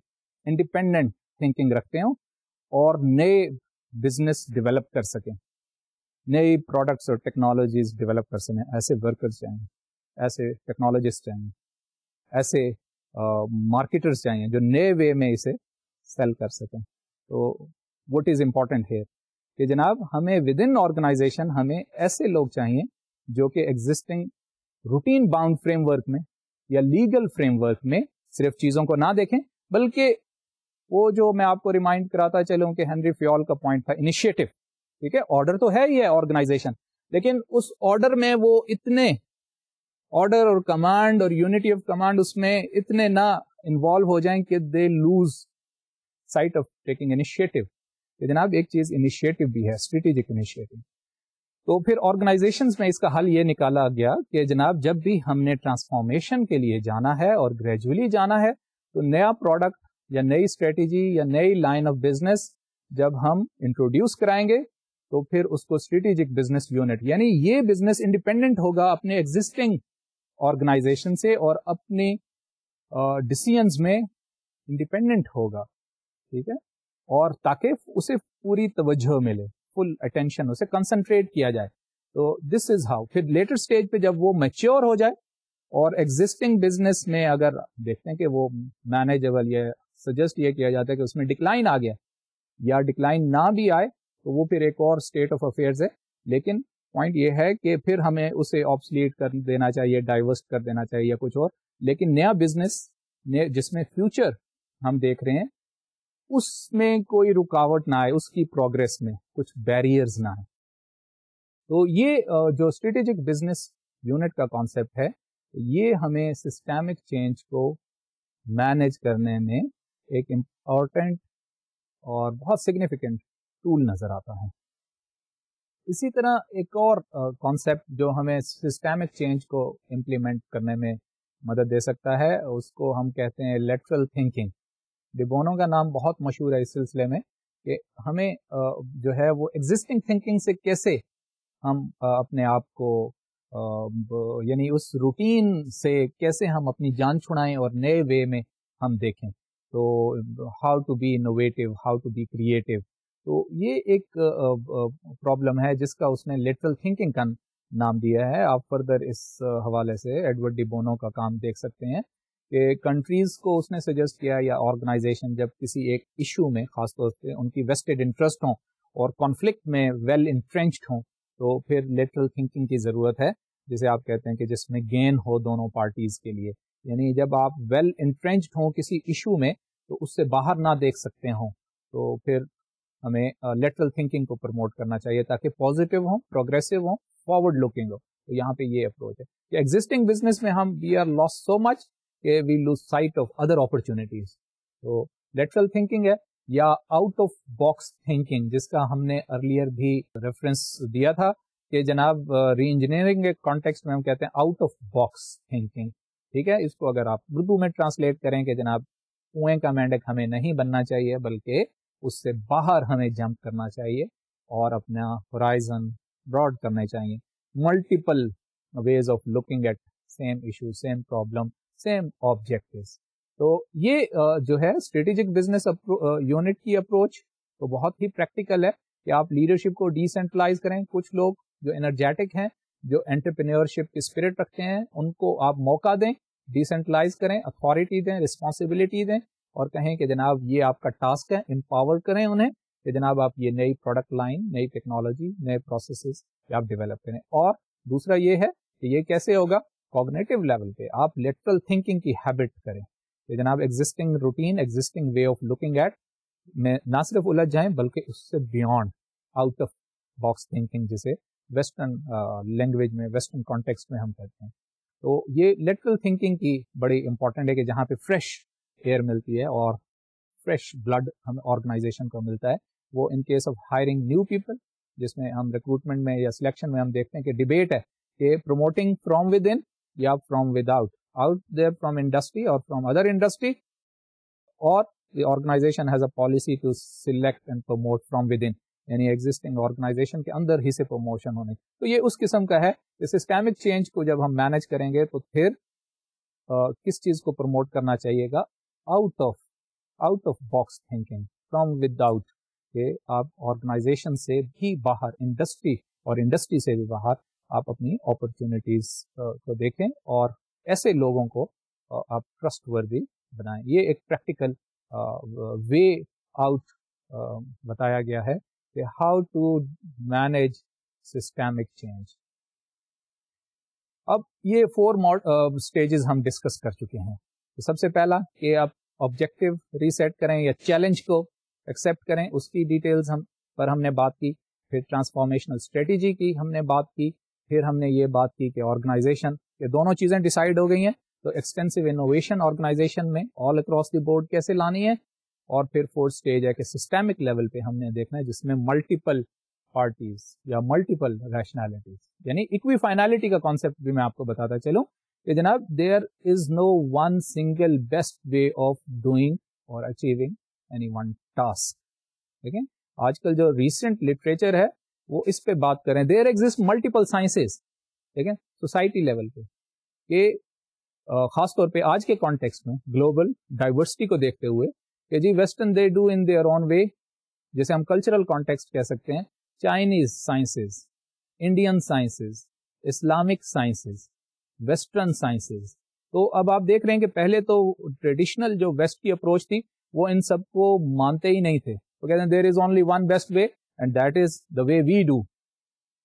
انڈیپینڈنٹ تھنکنگ رکھتے ہوں اور نئے بزنس ڈیولپ کر سکیں, نئی پروڈکٹس اور ٹیکنالوجیز ڈیولپ کر سکیں. ایسے ورکرز چاہیے, ایسے ٹیکنالوجسٹ چاہیے, ایسے مارکیٹرز چاہیے جو نئے وے میں اسے سیل کر سکیں. تو وٹ از امپورٹنٹ ہیئر کہ جناب ہمیں ود ان آرگنائزیشن ہمیں ایسے لوگ چاہیے جو کہ existing routine bound frame work میں یا لیگل فریم ورک میں صرف چیزوں کو نہ دیکھیں, بلکہ وہ جو میں آپ کو ریمائنڈ کراتا چلوں کہ ہنری فیول کا پوائنٹ تھا انیشیٹو. ٹھیک ہے, آرڈر تو ہے ہی ہے آرگنائزیشن, لیکن اس آرڈر میں وہ اتنے آرڈر اور کمانڈ اور یونٹی آف کمانڈ اس میں اتنے نہ انوالو ہو جائیں کہ they lose sight of taking initiative. جناب ایک چیز انیشیٹو بھی ہے, اسٹریٹجک انیشیٹو. تو پھر آرگنائزیشنز میں اس کا حل یہ نکالا گیا کہ جناب جب بھی ہم نے ٹرانسفارمیشن کے لیے جانا ہے اور گریجولی جانا ہے, تو نیا پروڈکٹ یا نئی اسٹریٹجی یا نئی لائن آف بزنس جب ہم انٹروڈیوس کرائیں گے تو پھر اس کو اسٹریٹجک بزنس یونٹ, یعنی یہ بزنس انڈیپینڈنٹ ہوگا اپنے ایگزسٹنگ آرگنائزیشن سے اور اپنی ڈیسیژنز میں انڈیپینڈنٹ ہوگا. ٹھیک ہے, اور تاکہ اسے پوری توجہ ملے, فل اٹینشن اسے کنسنٹریٹ کیا جائے. تو دس از ہاؤ. پھر لیٹر اسٹیج پہ جب وہ میچیور ہو جائے اور ایگزسٹنگ بزنس میں اگر دیکھتے ہیں کہ وہ مینیجبل, یہ سجیسٹ یہ کیا جاتا ہے کہ اس میں ڈکلائن آ گیا یا ڈکلائن نہ بھی آئے تو وہ پھر ایک اور اسٹیٹ آف افیئرز ہے. لیکن پوائنٹ یہ ہے کہ پھر ہمیں اسے آبسلیٹ کر دینا چاہیے, ڈائیورسٹ کر دینا چاہیے یا کچھ اور. لیکن نیا بزنس جس میں فیوچر ہم دیکھ رہے ہیں اس میں کوئی رکاوٹ نہ آئے, اس کی پروگرس میں کچھ بیریئرز نہ آئے. تو یہ جو اسٹریٹجک بزنس یونٹ کا کانسیپٹ ہے, یہ ہمیں سسٹمک چینج کو مینج کرنے میں ایک امپورٹنٹ اور بہت سگنیفیکنٹ ٹول نظر آتا ہے. اسی طرح ایک اور کانسیپٹ جو ہمیں سسٹمک چینج کو امپلیمنٹ کرنے میں مدد دے سکتا ہے, اس کو ہم کہتے ہیں لیٹرل تھنکنگ. ڈی بونو کا نام بہت مشہور ہے اس سلسلے میں کہ ہمیں جو ہے وہ ایگزسٹنگ تھنکنگ سے کیسے ہم اپنے آپ کو یعنی اس روٹین سے کیسے ہم اپنی جان چھڑائیں اور نئے وے میں ہم دیکھیں. تو how to be innovative, how to be creative. تو یہ ایک پرابلم ہے جس کا اس نے لیٹرل تھنکنگ کا نام دیا ہے. آپ فردر اس حوالے سے ایڈورڈ ڈی بونو کا کام دیکھ سکتے ہیں کہ کنٹریز کو اس نے سجیسٹ کیا یا آرگنائزیشن جب کسی ایک ایشو میں خاص طور پہ ان کی ویسٹڈ انٹرسٹ ہوں اور کانفلکٹ میں ویل انٹرینچڈ ہوں تو پھر لیٹرل تھنکنگ کی ضرورت ہے, جسے آپ کہتے ہیں کہ جس میں گین ہو دونوں پارٹیز کے لیے. یعنی جب آپ ویل انٹرینچڈ ہوں کسی ایشو میں تو اس سے باہر نہ دیکھ سکتے ہوں, تو پھر ہمیں لیٹرل تھنکنگ کو پروموٹ کرنا چاہیے تاکہ پازیٹیو ہوں, پروگریسو ہوں, فارورڈ لوکنگ ہو. تو یہاں پہ یہ اپروچ ہے کہ ایگزسٹنگ بزنس میں ہم we are loss so much کہ we lose sight of other opportunities. تو لیٹرل تھنکنگ ہے یا آؤٹ آف باکس تھنکنگ, جس کا ہم نے ارلیئر بھی ریفرنس دیا تھا کہ جناب ری انجینئرنگ کے کانٹیکسٹ میں ہم کہتے ہیں آؤٹ آف باکس تھنکنگ. ٹھیک ہے, اس کو اگر آپ اردو میں ٹرانسلیٹ کریں کہ جناب کنویں کا مینڈک ہمیں نہیں بننا چاہیے بلکہ اس سے باہر ہمیں جمپ کرنا چاہیے اور اپنا ہورائزن براڈ کرنے چاہیے. Multiple ways of looking at same issue, same problem, same objectives. تو یہ جو ہے اسٹریٹجک بزنس یونٹ کی اپروچ تو بہت ہی پریکٹیکل ہے کہ آپ لیڈرشپ کو ڈیسینٹرلائز کریں. کچھ لوگ جو انرجیٹک ہیں, جو انٹرپرینیورشپ کی اسپرٹ رکھتے ہیں, ان کو آپ موقع دیں, ڈیسینٹرلائز کریں, اتھارٹی دیں, رسپانسبلٹی دیں اور کہیں کہ جناب یہ آپ کا ٹاسک ہے. امپاور کریں انہیں کہ جناب آپ یہ نئی پروڈکٹ لائن, نئی ٹیکنالوجی, نئے پروسیسز آپ ڈیولپ کریں. اور دوسرا یہ ہے کہ یہ کیسے ہوگا, کوگنیٹو لیول پہ آپ لیٹرل تھنکنگ کی ہیبٹ کریں کہ جناب existing routine, existing way of looking at میں نہ صرف الجھ جائیں بلکہ اس سے beyond out of box thinking, جسے ویسٹرن لینگویج میں, ویسٹرن کانٹیکسٹ میں ہم کہتے ہیں. تو یہ لیٹرل تھنکنگ کی بڑی امپورٹنٹ ہے کہ جہاں پہ فریش ایئر ملتی ہے اور فریش بلڈ ہم آرگنائزیشن کو ملتا ہے. وہ in case of hiring new people, جس میں ہم ریکروٹمنٹ میں یا سلیکشن میں ہم دیکھتے ہیں کہ ڈیبیٹ ہے کہ پروموٹنگ فرام ود ان یا from with out, out there from industry or from other industry, or the organization has a policy to select and promote from within, یعنی ایگزسٹنگ آرگنائزیشن کے اندر ہی سے پروموشن ہونے. تو یہ اس قسم کا ہے کہ سسٹمک چینج کو جب ہم مینج کریں گے تو پھر کس چیز کو پروموٹ کرنا چاہیے گا, out of box thinking, from without, کہ آپ آرگنائزیشن سے بھی باہر, انڈسٹری اور انڈسٹری سے بھی باہر آپ اپنی اپرچونیٹیز کو دیکھیں اور ایسے لوگوں کو آپ ٹرسٹ وردی بنائیں. یہ ایک پریکٹیکل وے آؤٹ بتایا گیا ہے کہ how to manage systemic change. اب یہ 4 اسٹیجز ہم ڈسکس کر چکے ہیں. تو سب سے پہلا کہ آپ آبجیکٹو ریسیٹ کریں یا چیلنج کو ایکسپٹ کریں, اس کی ڈیٹیلز پر ہم نے بات کی. پھر ٹرانسفارمیشنل اسٹریٹجی کی ہم نے بات کی. پھر ہم نے یہ بات کی کہ آرگنائزیشن, یہ دونوں چیزیں ڈیسائیڈ ہو گئی ہیں. تو ایکسٹینسو انوویشن آرگنائزیشن میں آل اکراس دی بورڈ کیسے لانی ہے. اور پھر 4th اسٹیج ہے کہ سسٹمک لیول پہ ہم نے دیکھنا ہے جس میں ملٹیپل پارٹیز یا ملٹیپل ریشنالٹیز, یعنی اکوی فائنالٹی کا کانسیپٹ بھی میں آپ کو بتاتا چلوں کہ جناب there is no one single best way of doing اور اچیونگ اینی ون ٹاسک. ٹھیک ہے, آج کل جو ریسنٹ لٹریچر ہے وہ اس پہ بات کریں. دیر ایگزسٹ ملٹیپل سائنسز, ٹھیک ہے, سوسائٹی لیول پہ, کہ خاص طور پہ آج کے کانٹیکسٹ میں گلوبل ڈائیورسٹی کو دیکھتے ہوئے کہ جی western they do in their own way, جیسے ہم کلچرل کانٹیکسٹ کہہ سکتے ہیں, Chinese sciences, Indian sciences, Islamic sciences, western sciences. تو اب آپ دیکھ رہے ہیں کہ پہلے تو ٹریڈیشنل جو ویسٹ کی اپروچ تھی وہ ان سب کو مانتے ہی نہیں تھے. وہ کہتے ہیں there is only one best way and that is the way we do.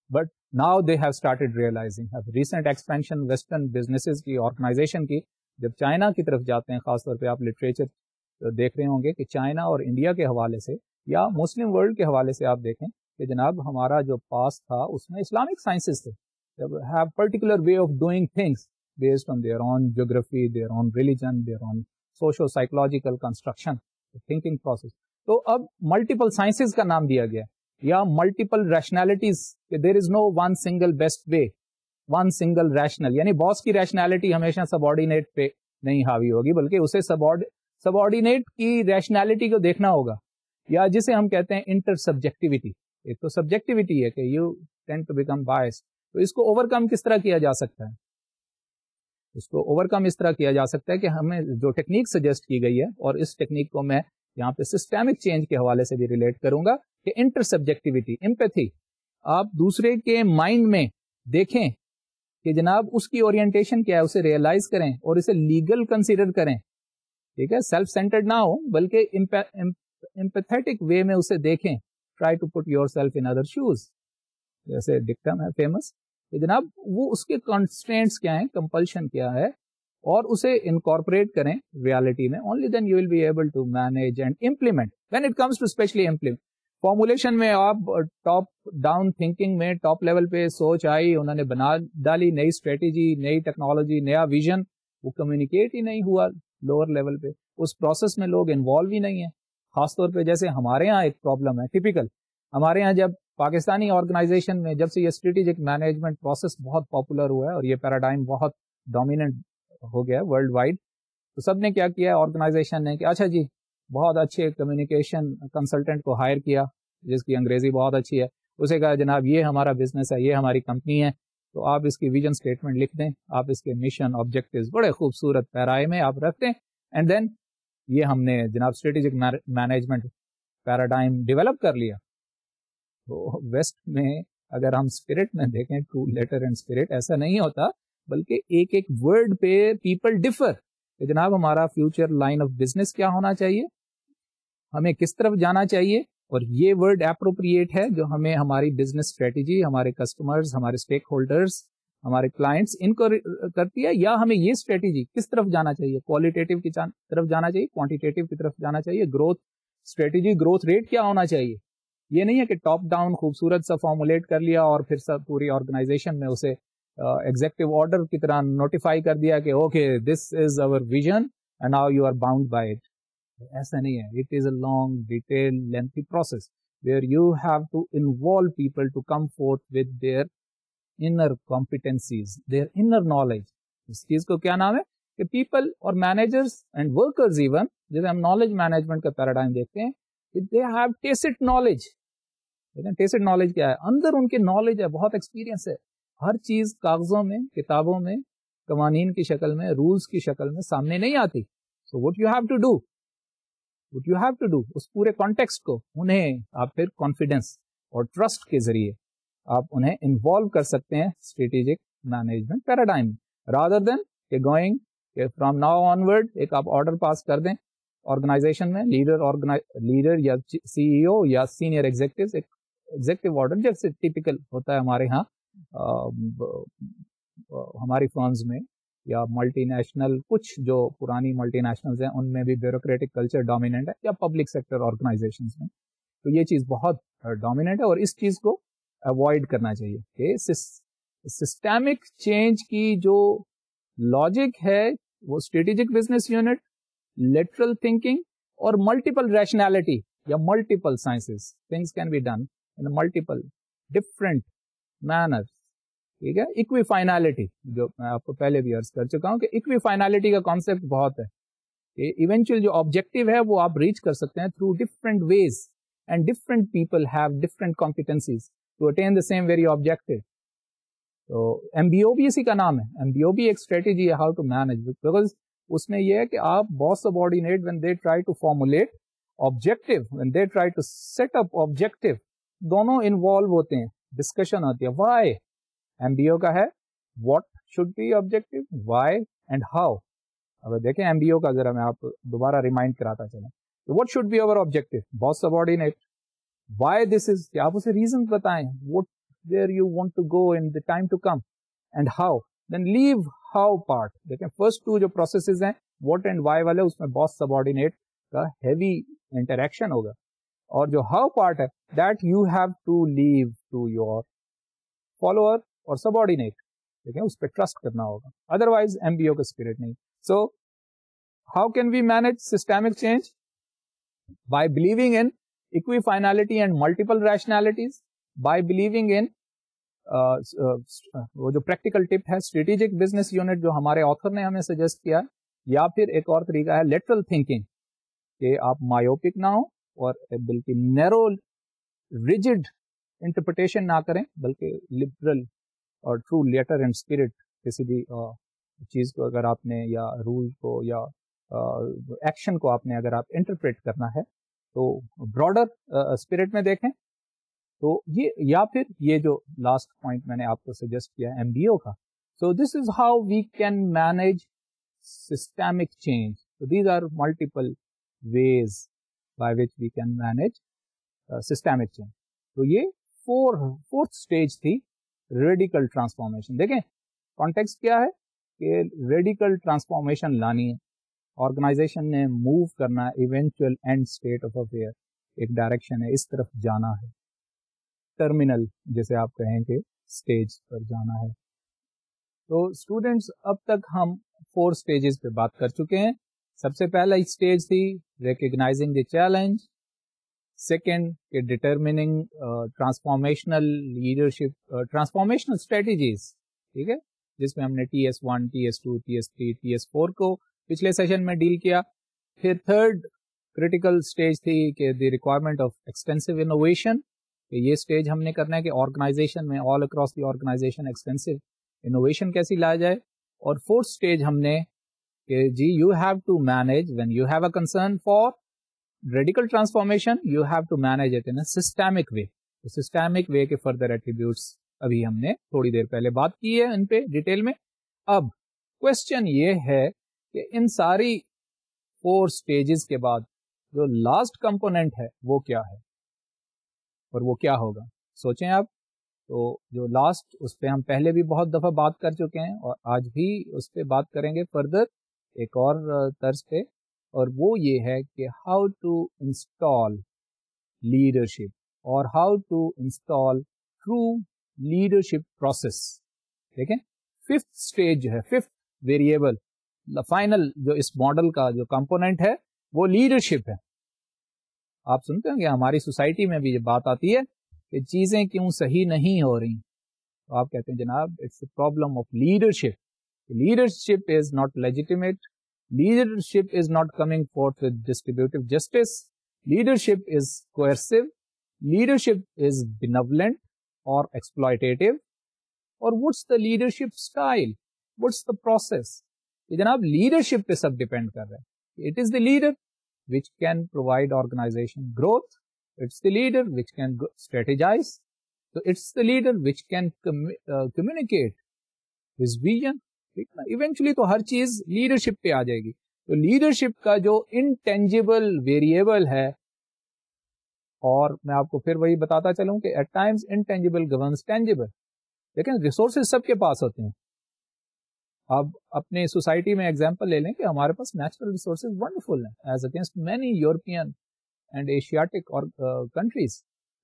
But now they have started realizing. Recent expansion western businesses کی, آرگنائزیشن کی, جب چائنا کی طرف جاتے ہیں, خاص طور پہ آپ لٹریچر دیکھ رہے ہوں گے کہ چائنا اور انڈیا کے حوالے سے یا مسلم ورلڈ کے حوالے سے آپ دیکھیں کہ جناب ہمارا جو پاس تھا اس میں اسلامک سائنسز تھے. Have particular way of doing things based on their own geography, their own religion, their own socio psychological construction, thinking process. تو اب ملٹیپل سائنسز کا نام دیا گیا یا ملٹیپل ریشنالٹیز, کہ there is no one single best way, one single rational. یعنی باس کی ریشنالٹی ہمیشہ سبارڈینیٹ پہ نہیں حاوی ہوگی, بلکہ اسے سبارڈینیٹ کی ریشنالٹی کو دیکھنا ہوگا, یا جسے ہم کہتے ہیں انٹر سبجیکٹیوٹی. ایک تو سبجیکٹیوٹی ہے کہ you tend to become biased. تو اس کو اوور کم کس طرح کیا جا سکتا ہے؟ اس کو اوور کم اس طرح کیا جا سکتا ہے کہ ہمیں جو ٹیکنیک سجیسٹ کی گئی ہے, اور اس ٹیکنیک کو میں یہاں پہ سسٹمک چینج کے حوالے سے بھی ریلیٹ کروں گا, کہ انٹر سبجیکٹیوٹی, امپیتھی. آپ دوسرے کے مائنڈ میں دیکھیں کہ جناب اس کی اورینٹیشن کیا ہے, اسے ریئلائز کریں اور اسے لیگل کنسیڈر کریں. ٹھیک ہے, سیلف سینٹرڈ نہ ہو بلکہ امپیتھیٹک وے میں اسے دیکھیں. Try to put yourself in other shoes, جیسے ڈکٹم ہے فیمس, کہ جناب وہ اس کے کنسٹرینٹس کیا ہیں, کمپلشن کیا ہے, اور اسے انکارپوریٹ کریں ریالٹی میں. Only then you will be able to manage and implement. When it comes to especially implement, formulation میں آپ ٹاپ ڈاؤن تھنکنگ میں ٹاپ لیول پہ سوچ آئی, انہوں نے بنا ڈالی نئی اسٹریٹجی, نئی ٹیکنالوجی, نیا ویژن, وہ کمیونیکیٹ ہی نہیں ہوا لوور لیول پہ. اس پروسیس میں لوگ انوالو ہی نہیں ہیں. خاص طور پہ جیسے ہمارے ہاں ایک پرابلم ہے ٹیپیکل, ہمارے ہاں جب پاکستانی آرگنائزیشن میں جب سے یہ اسٹریٹجک مینجمنٹ پروسیس بہت پاپولر ہوا ہے اور یہ پیراڈائم بہت ڈومیننٹ ہو گیا ورلڈ وائڈ, تو سب نے کیا کیا, آرگنائزیشن نے کہ اچھا جی بہت اچھے کمیونیکیشن کنسلٹنٹ کو ہائر کیا جس کی انگریزی بہت اچھی ہے, اسے کہا جناب یہ ہمارا بزنس ہے, یہ ہماری کمپنی ہے, تو آپ اس کی ویژن اسٹیٹمنٹ لکھ دیں, آپ اس کے مشن آبجیکٹیوز بڑے خوبصورت پیرائے میں آپ رکھ دیں, اینڈ دین یہ ہم نے جناب اسٹریٹجک مینجمنٹ پیراڈائم ڈیولپ کر لیا. تو ویسٹ میں اگر ہم اسپرٹ میں دیکھیں, ٹرو لیٹر اینڈ اسپرٹ, ایسا نہیں ہوتا, بلکہ ایک ایک ورڈ پہ پیپل ڈفر کہ جناب ہمارا فیوچر لائن آف بزنس کیا ہونا چاہیے, ہمیں کس طرف جانا چاہیے, اور یہ ورڈ اپروپریٹ ہے جو ہمیں ہماری بزنس اسٹریٹجی, ہمارے کسٹمرز, ہمارے اسٹیک ہولڈرز, ہمارے کلائنٹس ان کو کرتی ہے, یا ہمیں یہ اسٹریٹجی کس طرف جانا چاہیے, کوالٹیٹیو کی طرف جانا چاہیے, کوانٹیٹیو کی طرف جانا چاہیے, گروتھ اسٹریٹجی, گروتھ ریٹ کیا ہونا چاہیے. یہ نہیں ہے کہ ٹاپ ڈاؤن خوبصورت سا فارمولیٹ کر لیا اور پھر سب پوری آرگنائزیشن میں اسے ایگزیکٹو آرڈر کی طرح نوٹیفائی کر دیا کہ okay this is our vision and now you are bound by it. ایسا نہیں ہے. It is a long detail lengthy process where you have to involve people to come forth with their inner competencies, their inner knowledge. اس چیز کو کیا نام ہے کہ پیپل اور مینیجرز اینڈ ورکرز ایون, جیسے ہم نالج مینجمنٹ کا پیراڈائم دیکھتے ہیں, they have tacit knowledge. tacit knowledge کیا ہے, اندر ان کے نالج ہے, بہت ایکسپیرینس ہے, ہر چیز کاغذوں میں, کتابوں میں, قوانین کی شکل میں, رولز کی شکل میں سامنے نہیں آتی. so what you have to do, اس پورے کانٹیکسٹ کو انہیں آپ پھر کانفیڈینس اور ٹرسٹ کے ذریعے آپ انہیں انوالو کر سکتے ہیں strategic management paradigm, rather than کہ گوئنگ کہ فرام ناؤ آنورڈ ایک آپ آرڈر پاس کر دیں آرگنائزیشن میں, لیڈر یا سی ای او یا سینئر ایگزیکٹو, ایک ایگزیکٹو آرڈر جیسے ٹیپیکل ہوتا ہے ہمارے ہاں ہماری فرمز میں یا ملٹی نیشنل, کچھ جو پرانی ملٹی نیشنلز ہیں ان میں بھی بیوروکریٹک کلچر ڈومیننٹ ہے, یا پبلک سیکٹر آرگنائزیشنز میں, تو یہ چیز بہت ڈومیننٹ ہے اور اس چیز کو اوائڈ کرنا چاہیے کہ سسٹمک چینج کی جو لاجک ہے وہ strategic business unit, lateral thinking اور ملٹیپل ریشنالٹی یا multiple sciences, things can be done in multiple different manner. ٹھیک ہے, اکوی فائنالٹی جو میں آپ کو پہلے بھی عرض کر چکا ہوں کہ اکوی فائنالٹی کا کانسیپٹ بہت ہے کہ ایونچوئل جو آبجیکٹو ہے وہ آپ ریچ کر سکتے ہیں through different ways and different people have different competencies to attain the same very objective. تو ایم بی او بھی اسی کا نام ہے, ایم بی او بھی ایک اسٹریٹجی ہے ہاؤ ٹو مینج, بیکاز اس میں یہ ہے کہ آپ boss subordinate when they try to formulate objective, when they try to set up objective, دونوں انوالو ہوتے ہیں, ڈسکشن ہوتی ہے. وائی ایم بی او کا ہے what should be objective, why and how. اگر دیکھیں ایم بی او کا ذرا میں آپ دوبارہ ریمائنڈ کراتا چلیں, what should be our objective, boss subordinate, why this is, کہ آپ اسے ریزن بتائیں, what where you want to go in the time to come, and how, then leave how part. دیکھیں فرسٹ ٹو جو پروسیسز ہیں واٹ اینڈ وائی والے, اس میں باس سبارڈینیٹ کا ہیوی انٹریکشن ہوگا, اور جو ہاؤ پارٹ ہے that you have to leave to your follower اور سبارڈینیٹ. دیکھیں اس پہ ٹرسٹ کرنا ہوگا, otherwise M B O کا اسپرٹ نہیں. So how can we manage systemic change? By believing in equi finality and multiple rationalities, by believing in وہ جو پریکٹیکل ٹپ ہے اسٹریٹجک بزنس یونٹ جو ہمارے آتھر نے ہمیں سجیسٹ کیا, یا پھر ایک اور طریقہ ہے لیٹرل تھنکنگ, کہ آپ مایوپک نہ ہو اور بلکہ نیرو ریجڈ انٹرپریٹیشن نہ کریں, بلکہ لبرل اور ٹرو لیٹر اینڈ اسپرٹ کسی بھی چیز کو اگر آپ نے, یا رول کو یا ایکشن کو آپ نے اگر آپ انٹرپریٹ کرنا ہے تو براڈر اسپرٹ میں دیکھیں. تو یہ, یا پھر یہ جو لاسٹ پوائنٹ میں نے آپ کو سجیسٹ کیا ایم بی او کا, so this is how we can manage systemic change. These are multiple ways by which we can manage systemic change. تو یہ فورتھ اسٹیج تھی ریڈیکل ٹرانسفارمیشن. دیکھیں کانٹیکسٹ کیا ہے کہ ریڈیکل ٹرانسفارمیشن لانی ہے, آرگنائزیشن نے موو کرنا ہے, eventual and state of affair ایک ڈائریکشن ہے, اس طرف جانا ہے, ٹرمینل جیسے آپ کہیں کہ اسٹیج پر جانا ہے. تو اسٹوڈینٹس اب تک ہم 4 اسٹیجز پہ بات کر چکے ہیں. سب سے پہلا اسٹیج تھی ریکگنائزنگ دی چیلنج, سیکنڈ کہ ڈیٹرمننگ ٹرانسفارمیشنل لیڈرشپ, ٹرانسفارمیشنل اسٹریٹجیز, ٹھیک ہے, جس میں ہم نے TS1, TS2, TS3, TS4 کو پچھلے سیشن میں ڈیل کیا. پھر تھرڈ کریٹیکل اسٹیج تھی کہ the requirement of extensive innovation, کہ یہ اسٹیج ہم نے کرنا ہے کہ آرگنائزیشن میں all across the organization extensive innovation کیسی لایا جائے. اور فورتھ اسٹیج ہم نے کہ جی you have to manage when you have a concern for radical transformation, you have to manage it in a systemic way. Systemic way کے فردر ایٹریبیوٹس ابھی ہم نے تھوڑی دیر پہلے بات کی ہے ان پہ ڈیٹیل میں. اب کوشچن یہ ہے کہ ان ساری 4 اسٹیجز کے بعد جو لاسٹ کمپوننٹ ہے وہ کیا ہے اور وہ کیا ہوگا. سوچیں آپ. تو جو لاسٹ, اس پہ ہم پہلے بھی بہت دفعہ بات کر چکے ہیں اور آج بھی اس پہ بات کریں گے فردر ایک اور طرز پہ, اور وہ یہ ہے کہ ہاؤ ٹو انسٹال لیڈرشپ اور how to install true leadership process. دیکھیں 5th اسٹیج جو ہے, 5th ویریبل, فائنل جو اس ماڈل کا جو کمپوننٹ ہے وہ لیڈرشپ ہے. آپ سنتے ہیں کہ ہماری سوسائٹی میں بھی یہ بات آتی ہے کہ چیزیں کیوں صحیح نہیں ہو رہی, تو آپ کہتے ہیں جناب it's a problem of leadership. Leadership is not legitimate, leadership is not coming forth with distributive justice, leadership is coercive, leadership is benevolent اور ایکسپلائٹیٹو. اور what's the leadership style, what's the process, یہ جناب لیڈرشپ پہ سب ڈیپینڈ کر رہا ہے. It is the leader which can provide organization growth, it's the leader which can strategize, so it's the leader which can communicate his vision, ٹھیک نا. ایونچولی تو ہر چیز لیڈرشپ پہ آ جائے گی. تو لیڈرشپ کا جو انٹینجیبل ویریبل ہے, اور میں آپ کو پھر وہی بتاتا چلوں کہ at times intangible governance tangible. لیکن ریسورسز سب کے پاس ہوتے ہیں. اب اپنے سوسائٹی میں ایگزامپل لے لیں کہ ہمارے پاس نیچرل ریسورسز ونڈرفل ہیں as against many European and Asiatic اور کنٹریز.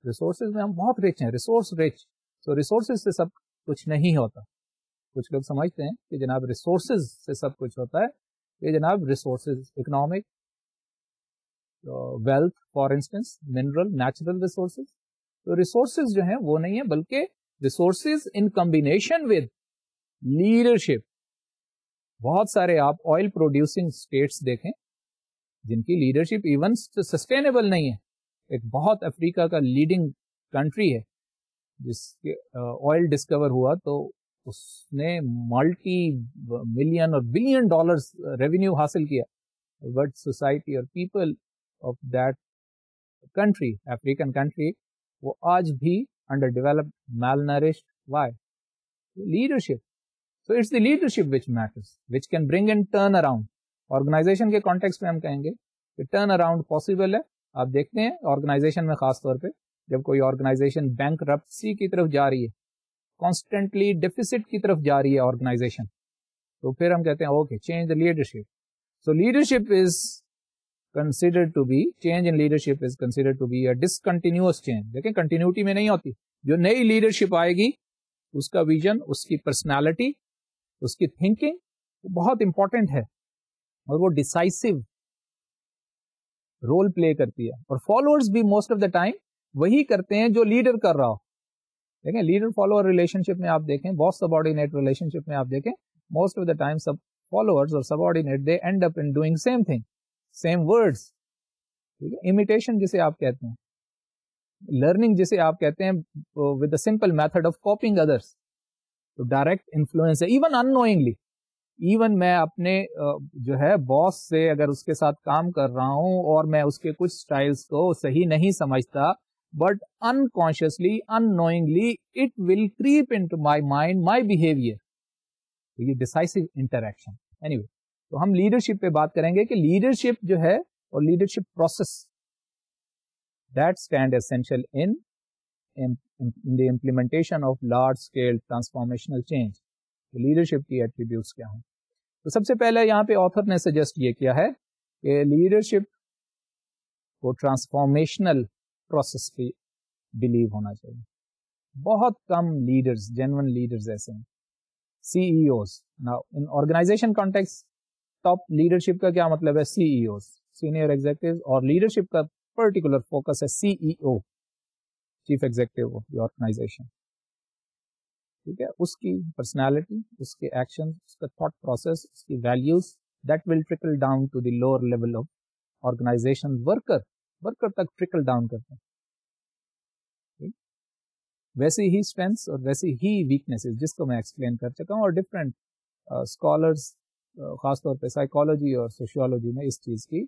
ریسورسز میں ہم بہت رچ ہیں, ریسورس رچ. تو ریسورسز سے سب کچھ نہیں ہوتا. کچھ لوگ سمجھتے ہیں کہ جناب ریسورسز سے سب کچھ ہوتا ہے. یہ جناب resources economic, wealth for instance, mineral, natural resources. تو ریسورسز جو ہیں وہ نہیں ہیں, بلکہ resources in combination with leadership. بہت سارے آپ آئل پروڈیوسنگ اسٹیٹس دیکھیں جن کی لیڈرشپ ایون سسٹینیبل نہیں ہے. ایک بہت افریقہ کا لیڈنگ کنٹری ہے جس کے آئل ڈسکور ہوا تو اس نے ملٹی ملین اور بلین ڈالرز ریونیو حاصل کیا. بٹ سوسائٹی اور people of that country, African country, وہ آج بھی underdeveloped, malnourished. Why? Leadership. So it's the leadership which matters, which can bring in turn around. Organization کے context میں ہم کہیں گے کہ turn around possible ہے. آپ دیکھتے ہیں آرگنائزیشن میں خاص طور پہ جب کوئی آرگنائزیشن بینکرپسی کی طرف جا رہی ہے, کانسٹنٹلی ڈیفیسٹ کی طرف جا رہی ہے آرگنائزیشن, تو پھر ہم کہتے ہیں okay change the leadership. So leadership is considered to be, change in leadership is considered to be a discontinuous change. دیکھیں کنٹینیوٹی میں نہیں ہوتی. جو نئی لیڈرشپ آئے گی اس کا ویژن, اس کی پرسنالٹی, اس کی تھنکنگ بہت امپورٹنٹ ہے, اور وہ ڈیسائسو رول پلے کرتی ہے. اور فالوورز بھی موسٹ آف دا ٹائم وہی کرتے ہیں جو لیڈر کر رہا ہو. دیکھیں لیڈر فالوور ریلیشن شپ میں آپ دیکھیں, باس سبارڈینیٹ ریلیشن شپ میں آپ دیکھیں, موسٹ آف دا ٹائم سب فالوورز اور subordinate they end up in doing same thing, same words. ٹھیک ہے, امیٹیشن جسے آپ کہتے ہیں, لرننگ جسے آپ کہتے ہیں with the simple method of copying others. تو ڈائریکٹ انفلوئنس ہے, ایون ان نوئنگلی. ایون میں اپنے جو ہے باس سے اگر اس کے ساتھ کام کر رہا ہوں اور میں اس کے کچھ سٹائلز کو صحیح نہیں سمجھتا, but unconsciously, unknowingly it will creep into my mind, my behaviour. یہ ڈیسائسو انٹریکشن. اینی وے, تو ہم لیڈرشپ پہ بات کریں گے کہ لیڈرشپ جو ہے اور leadership process that stand essential in the implementation of large scale transformational change. Leadership کی ایٹریبیوٹس کیا ہیں؟ تو سب سے پہلے یہاں پہ آتھر نے سجیسٹ یہ کیا ہے کہ لیڈرشپ کو ٹرانسفارمیشنل پروسیس پہ بلیو ہونا چاہیے. بہت کم لیڈرز, جینوئن لیڈرز ایسے ہیں. C E Os. نا in organization contexts top leadership کا کیا مطلب ہے؟ C E Os, senior executive. اور لیڈرشپ کا پرٹیکولر فوکس ہے C E O, chief executive of the organization. ٹھیک ہے, اس کی پرسنالٹی, اس کے ایکشن, اس کا تھاٹ پروسیس, اس کی values, that will trickle down to the lower level of organisation. Worker تک ٹرکل ڈاؤن کرتے ہیں. ویسے ہی اسٹرینتھس اور ویسے ہی ویکنیسز, جس کو میں ایکسپلین کر چکا ہوں, اور ڈفرینٹ اسکالرس خاص طور پہ سائیکالوجی اور سوشیولوجی میں اس چیز کی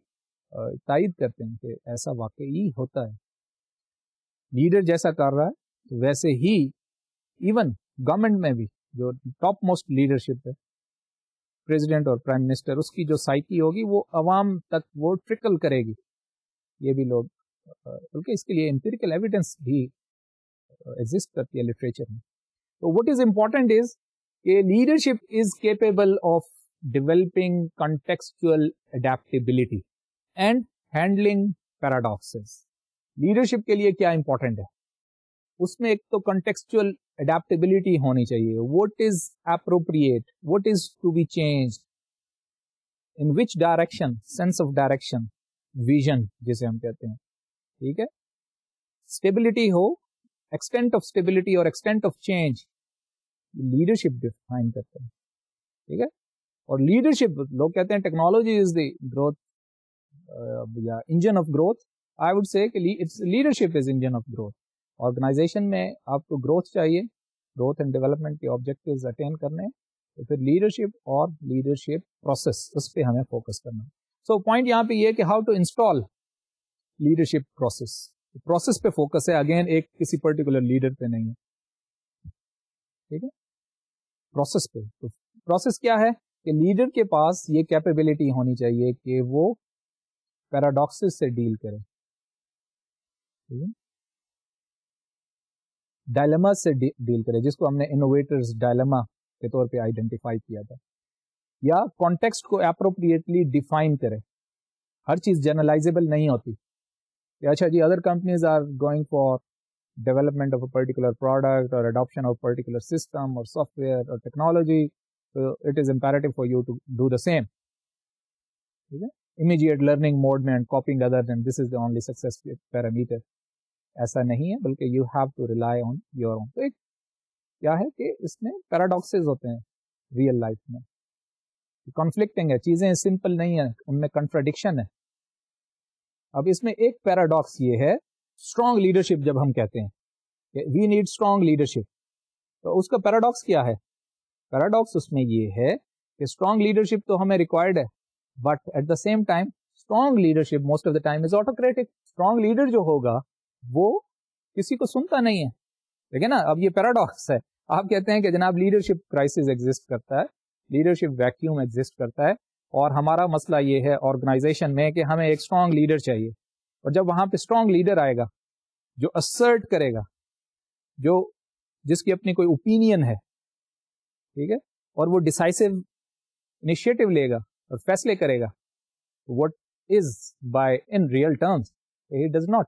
تائید کرتے ہیں کہ ایسا واقعی ہوتا ہے. لیڈر جیسا کر رہا ہے ویسے ہی ایون گورنمنٹ میں بھی جو ٹاپ موسٹ لیڈرشپ ہے, پریزیڈنٹ اور پرائم منسٹر, اس کی جو سائیکی ہوگی وہ عوام تک وہ ٹرکل کرے گی. یہ بھی لوگ, بلکہ اس کے لیے امپیریکل ایویڈنس بھی ایگزسٹ کرتی ہے لٹریچر میں. تو وٹ از امپورٹنٹ از کہ leadership is capable of developing contextual adaptability and handling پیراڈاکسز. Leadership کے لیے کیا امپورٹنٹ ہے؟ اس میں ایک تو کنٹیکسچل اڈیپٹیبلٹی ہونی چاہیے. What is appropriate, what is to be change, in which direction, sense of direction, vision جسے ہم کہتے ہیں. ٹھیک ہے, اسٹیبلٹی ہو, ایکسٹینٹ آف اسٹیبلٹی اور extent of change leadership define کرتے ہیں. ٹھیک ہے, اور لیڈرشپ لوگ کہتے ہیں ٹیکنالوجی از دی گروتھ یا engine of growth. I would say کہ leadership is engine of growth. Organization میں آپ کو گروتھ چاہیے, گروتھ اینڈ ڈیولپمنٹ کے آبجیکٹیوز اٹین کرنے, تو پھر لیڈرشپ اور لیڈرشپ پروسیس اس پہ ہمیں فوکس کرنا. سو پوائنٹ یہاں پہ یہ کہ how to install leadership process. Process پہ فوکس ہے, اگین ایک کسی پرٹیکولر لیڈر پہ نہیں ہے. ٹھیک ہے, پروسیس پہ. تو پروسیس کیا ہے کہ لیڈر کے پاس یہ کیپیبلٹی ہونی چاہیے کہ وہ پیراڈاکسز سے ڈیل کرے, ڈائلما سے ڈیل کرے, جس کو ہم نے انوویٹرز ڈائلما کے طور پہ آئیڈینٹیفائی کیا تھا, یا کانٹیکسٹ کو اپروپریٹلی ڈیفائن کرے. ہر چیز جنرلائزیبل نہیں ہوتی کہ اچھا جی other companies are going for development of a particular product اور اڈاپشن آف پرٹیکولر سسٹم اور سافٹ ویئر اور technology, it is imperative for you to do the same. ٹھیک ہے, امیجیٹ لرننگ موڈ میں and copying other then this is the only success parameter. ایسا نہیں ہے, بلکہ you have to rely on your own. تو ایک کیا ہے کہ اس میں پیراڈاکسز ہوتے ہیں ریئل لائف میں, کانفلکٹنگ ہے, چیزیں سمپل نہیں ہیں, ان میں کنٹراڈکشن ہے. اب اس میں ایک پیراڈاکس یہ ہے, اسٹرانگ لیڈرشپ جب ہم کہتے ہیں کہ وی نیڈ اسٹرانگ لیڈرشپ, تو اس کا پیراڈاکس کیا ہے؟ پیراڈاکس اس میں یہ ہے کہ اسٹرانگ لیڈرشپ تو ہمیں ریکوائرڈ ہے, but at the same time strong leadership most of the time is autocratic. Strong leader جو ہوگا وہ کسی کو سنتا نہیں ہے. دیکھیں نا, اب یہ پیراڈاکس ہے. آپ کہتے ہیں کہ جناب لیڈرشپ کرائسس ایگزسٹ کرتا ہے, لیڈرشپ ویکیوم ایگزسٹ کرتا ہے, اور ہمارا مسئلہ یہ ہے آرگنائزیشن میں کہ ہمیں ایک اسٹرانگ لیڈر چاہیے. اور جب وہاں پہ اسٹرانگ لیڈر آئے گا جو اسرٹ کرے گا, جو جس کی اپنی کوئی اوپینین ہے, ٹھیک ہے, اور وہ ڈیسائسو انیشیٹو لے گا اور فیصلے کرے گا, what is by in real terms he does not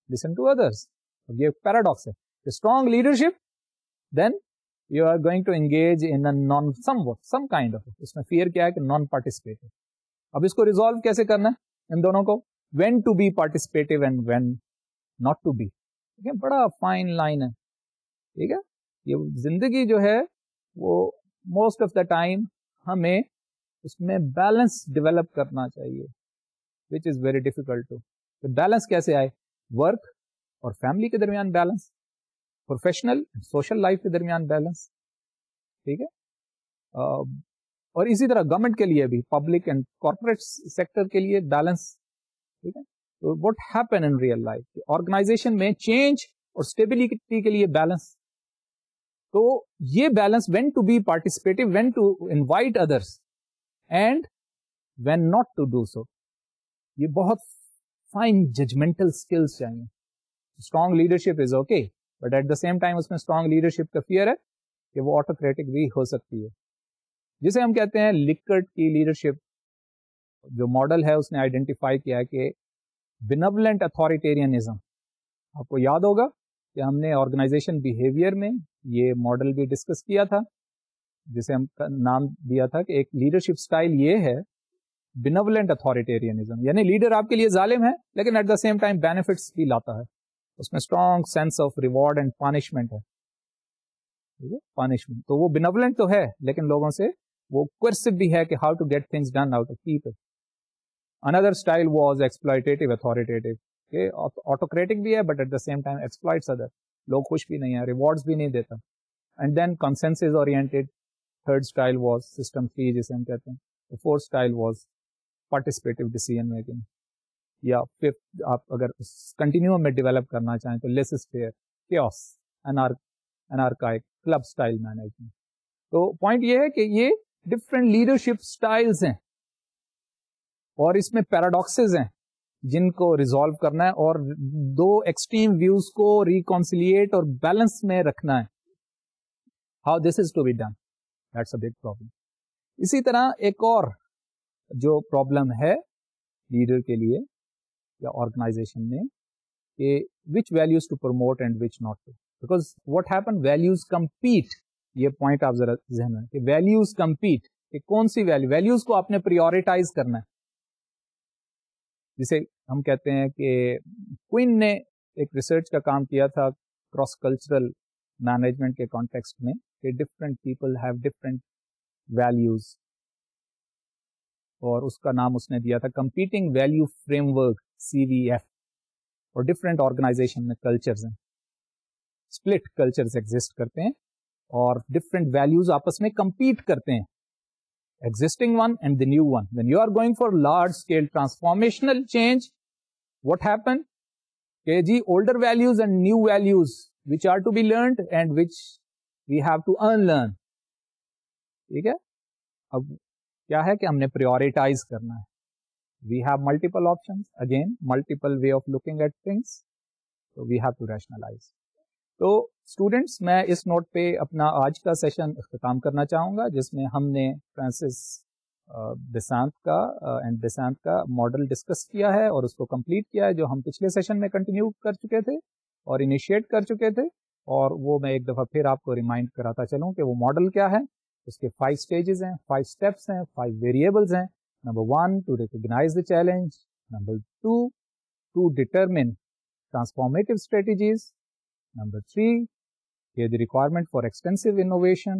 listen to others. یہ پیراڈاکس ہے. Strong leadership, then you are going to engage in a some kind of, اس میں fear کیا ہے کہ non participative. اب اس کو ریزالو کیسے کرنا ہے ان دونوں کو, when to be participative and when not to be. ٹھیک ہے, بڑا فائن لائن ہے. ٹھیک ہے, یہ زندگی جو ہے وہ موسٹ آف دا ٹائم ہمیں اس میں بیلنس ڈیولپ کرنا چاہیے, which is very difficult to. Balance کیسے آئے؟ ورک اور فیملی کے درمیان بیلنس, پروفیشنل سوشل لائف کے درمیان بیلنس. ٹھیک ہے, اور اسی طرح گورنمنٹ کے لیے بھی, پبلک اینڈ کارپوریٹ سیکٹر کے لیے بیلنس. ٹھیک ہے, تو what happen in real life, organization میں چینج اور اسٹیبلٹی کے لیے بیلنس. تو یہ balance, when to be participative, when to invite others and when not to do so, یہ بہت فائن ججمنٹل اسکلس چاہیے. Strong leadership is okay, but at the same time اس میں اسٹرانگ لیڈرشپ کا فیئر ہے کہ وہ آٹوکریٹک بھی ہو سکتی ہے, جسے ہم کہتے ہیں لکرٹ کی لیڈرشپ. جو ماڈل ہے اس نے آئیڈینٹیفائی کیا کہ بینولنٹ اتھارٹیرینزم. آپ کو یاد ہوگا کہ ہم نے آرگنائزیشن بیہیویئر میں یہ ماڈل بھی ڈسکس کیا تھا, جسے ہم نام دیا تھا کہ ایک لیڈرشپ سٹائل یہ ہے بینولنٹ اتھارٹیرینزم, یعنی لیڈر آپ کے لیے ظالم ہے لیکن at the same time benefits بھی لاتا ہے. اس میں strong sense of reward and punishment ہے. پانشمنٹ تو وہ بینولنٹ تو ہے, لیکن لوگوں سے وہ کوئرسو بھی ہے کہ how to get things done out of people. Another style was exploitative authoritative. Autocratic بھی ہے but at the same time exploits other. لوگ خوش بھی نہیں ہیں, ریوارڈس بھی نہیں دیتا. And then consensus oriented. Third style was system 3 جسے ہم کہتے ہیں. Fourth style was participative decision making. یا ففتھ آپ اگر کنٹینیوم میں ڈیولپ کرنا چاہیں تو laissez faire, chaos, anarchic, club style management. تو پوائنٹ یہ ہے کہ یہ ڈفرینٹ لیڈرشپ اسٹائلس ہیں, اور اس میں پیراڈاکسز ہیں جن کو ریزالو کرنا ہے, اور دو ایکسٹریم ویوز کو ریکانسیلیٹ اور بیلنس میں رکھنا ہے. How this is to be done, that's a big problem. اسی طرح ایک اور جو پرابلم ہے لیڈر کے لیے یا آرگنائزیشن میں کہ which values to promote and which not to, because what happen, values compete. یہ پوائنٹ آپ ذرا ذہن میں کہ ویلیوز کمپیٹ, کہ کون سی ویلیوز کو آپ نے پریورٹائز کرنا ہے. جسے ہم کہتے ہیں کہ کوئن نے ایک ریسرچ کا کام کیا تھا کراس کلچرل مینجمنٹ کے کانٹیکسٹ میں, کہ different people have different values, اور اس کا نام اس نے دیا تھا competing value frame work, CVF. اور ڈفرینٹ آرگنائزیشن میں کلچرز ہیں, اسپلٹ کلچرز ایگزسٹ کرتے ہیں, اور ڈفرینٹ ویلیوز آپس میں کمپیٹ کرتے ہیں, existing one and the new one. When you are going for large scale transformational change, what happened? KG, older values and new values which are to be learned and which we have to unlearn. ٹھیک ہے. اب کیا ہے کہ ہم نے پریورٹائز کرنا ہے. We have multiple option, again multiple way of looking at things, تو وی ہیو ٹو ریشنلائز. تو اسٹوڈینٹس میں اس نوٹ پہ اپنا آج کا سیشن اختتام کرنا چاہوں گا, جس میں ہم نے فرانسس بیسانت کا ماڈل ڈسکس کیا ہے اور اس کو کمپلیٹ کیا ہے, جو ہم پچھلے سیشن میں کنٹینیو کر چکے تھے اور انیشیٹ کر چکے تھے. اور وہ میں ایک دفعہ پھر آپ کو ریمائنڈ کراتا چلوں کہ وہ ماڈل کیا ہے. اس کے 5 اسٹیجز ہیں, 5 اسٹیپس ہیں, 5 ویریبلز ہیں. Number 1 to recognise the challenge, number 2 to determine transformative strategies, number 3 give the requirement for extensive innovation,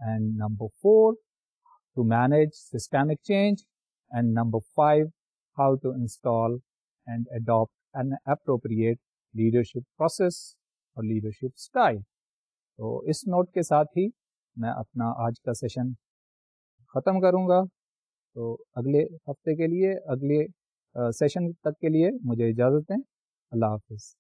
and number 4 to manage systemic change, and number 5 how to install and adopt an appropriate leadership process or leadership style. تو اس نوٹ کے ساتھ ہی میں اپنا آج کا سیشن ختم کروں گا. تو اگلے ہفتے کے لیے, اگلے سیشن تک کے لیے مجھے اجازت دیں. اللہ حافظ.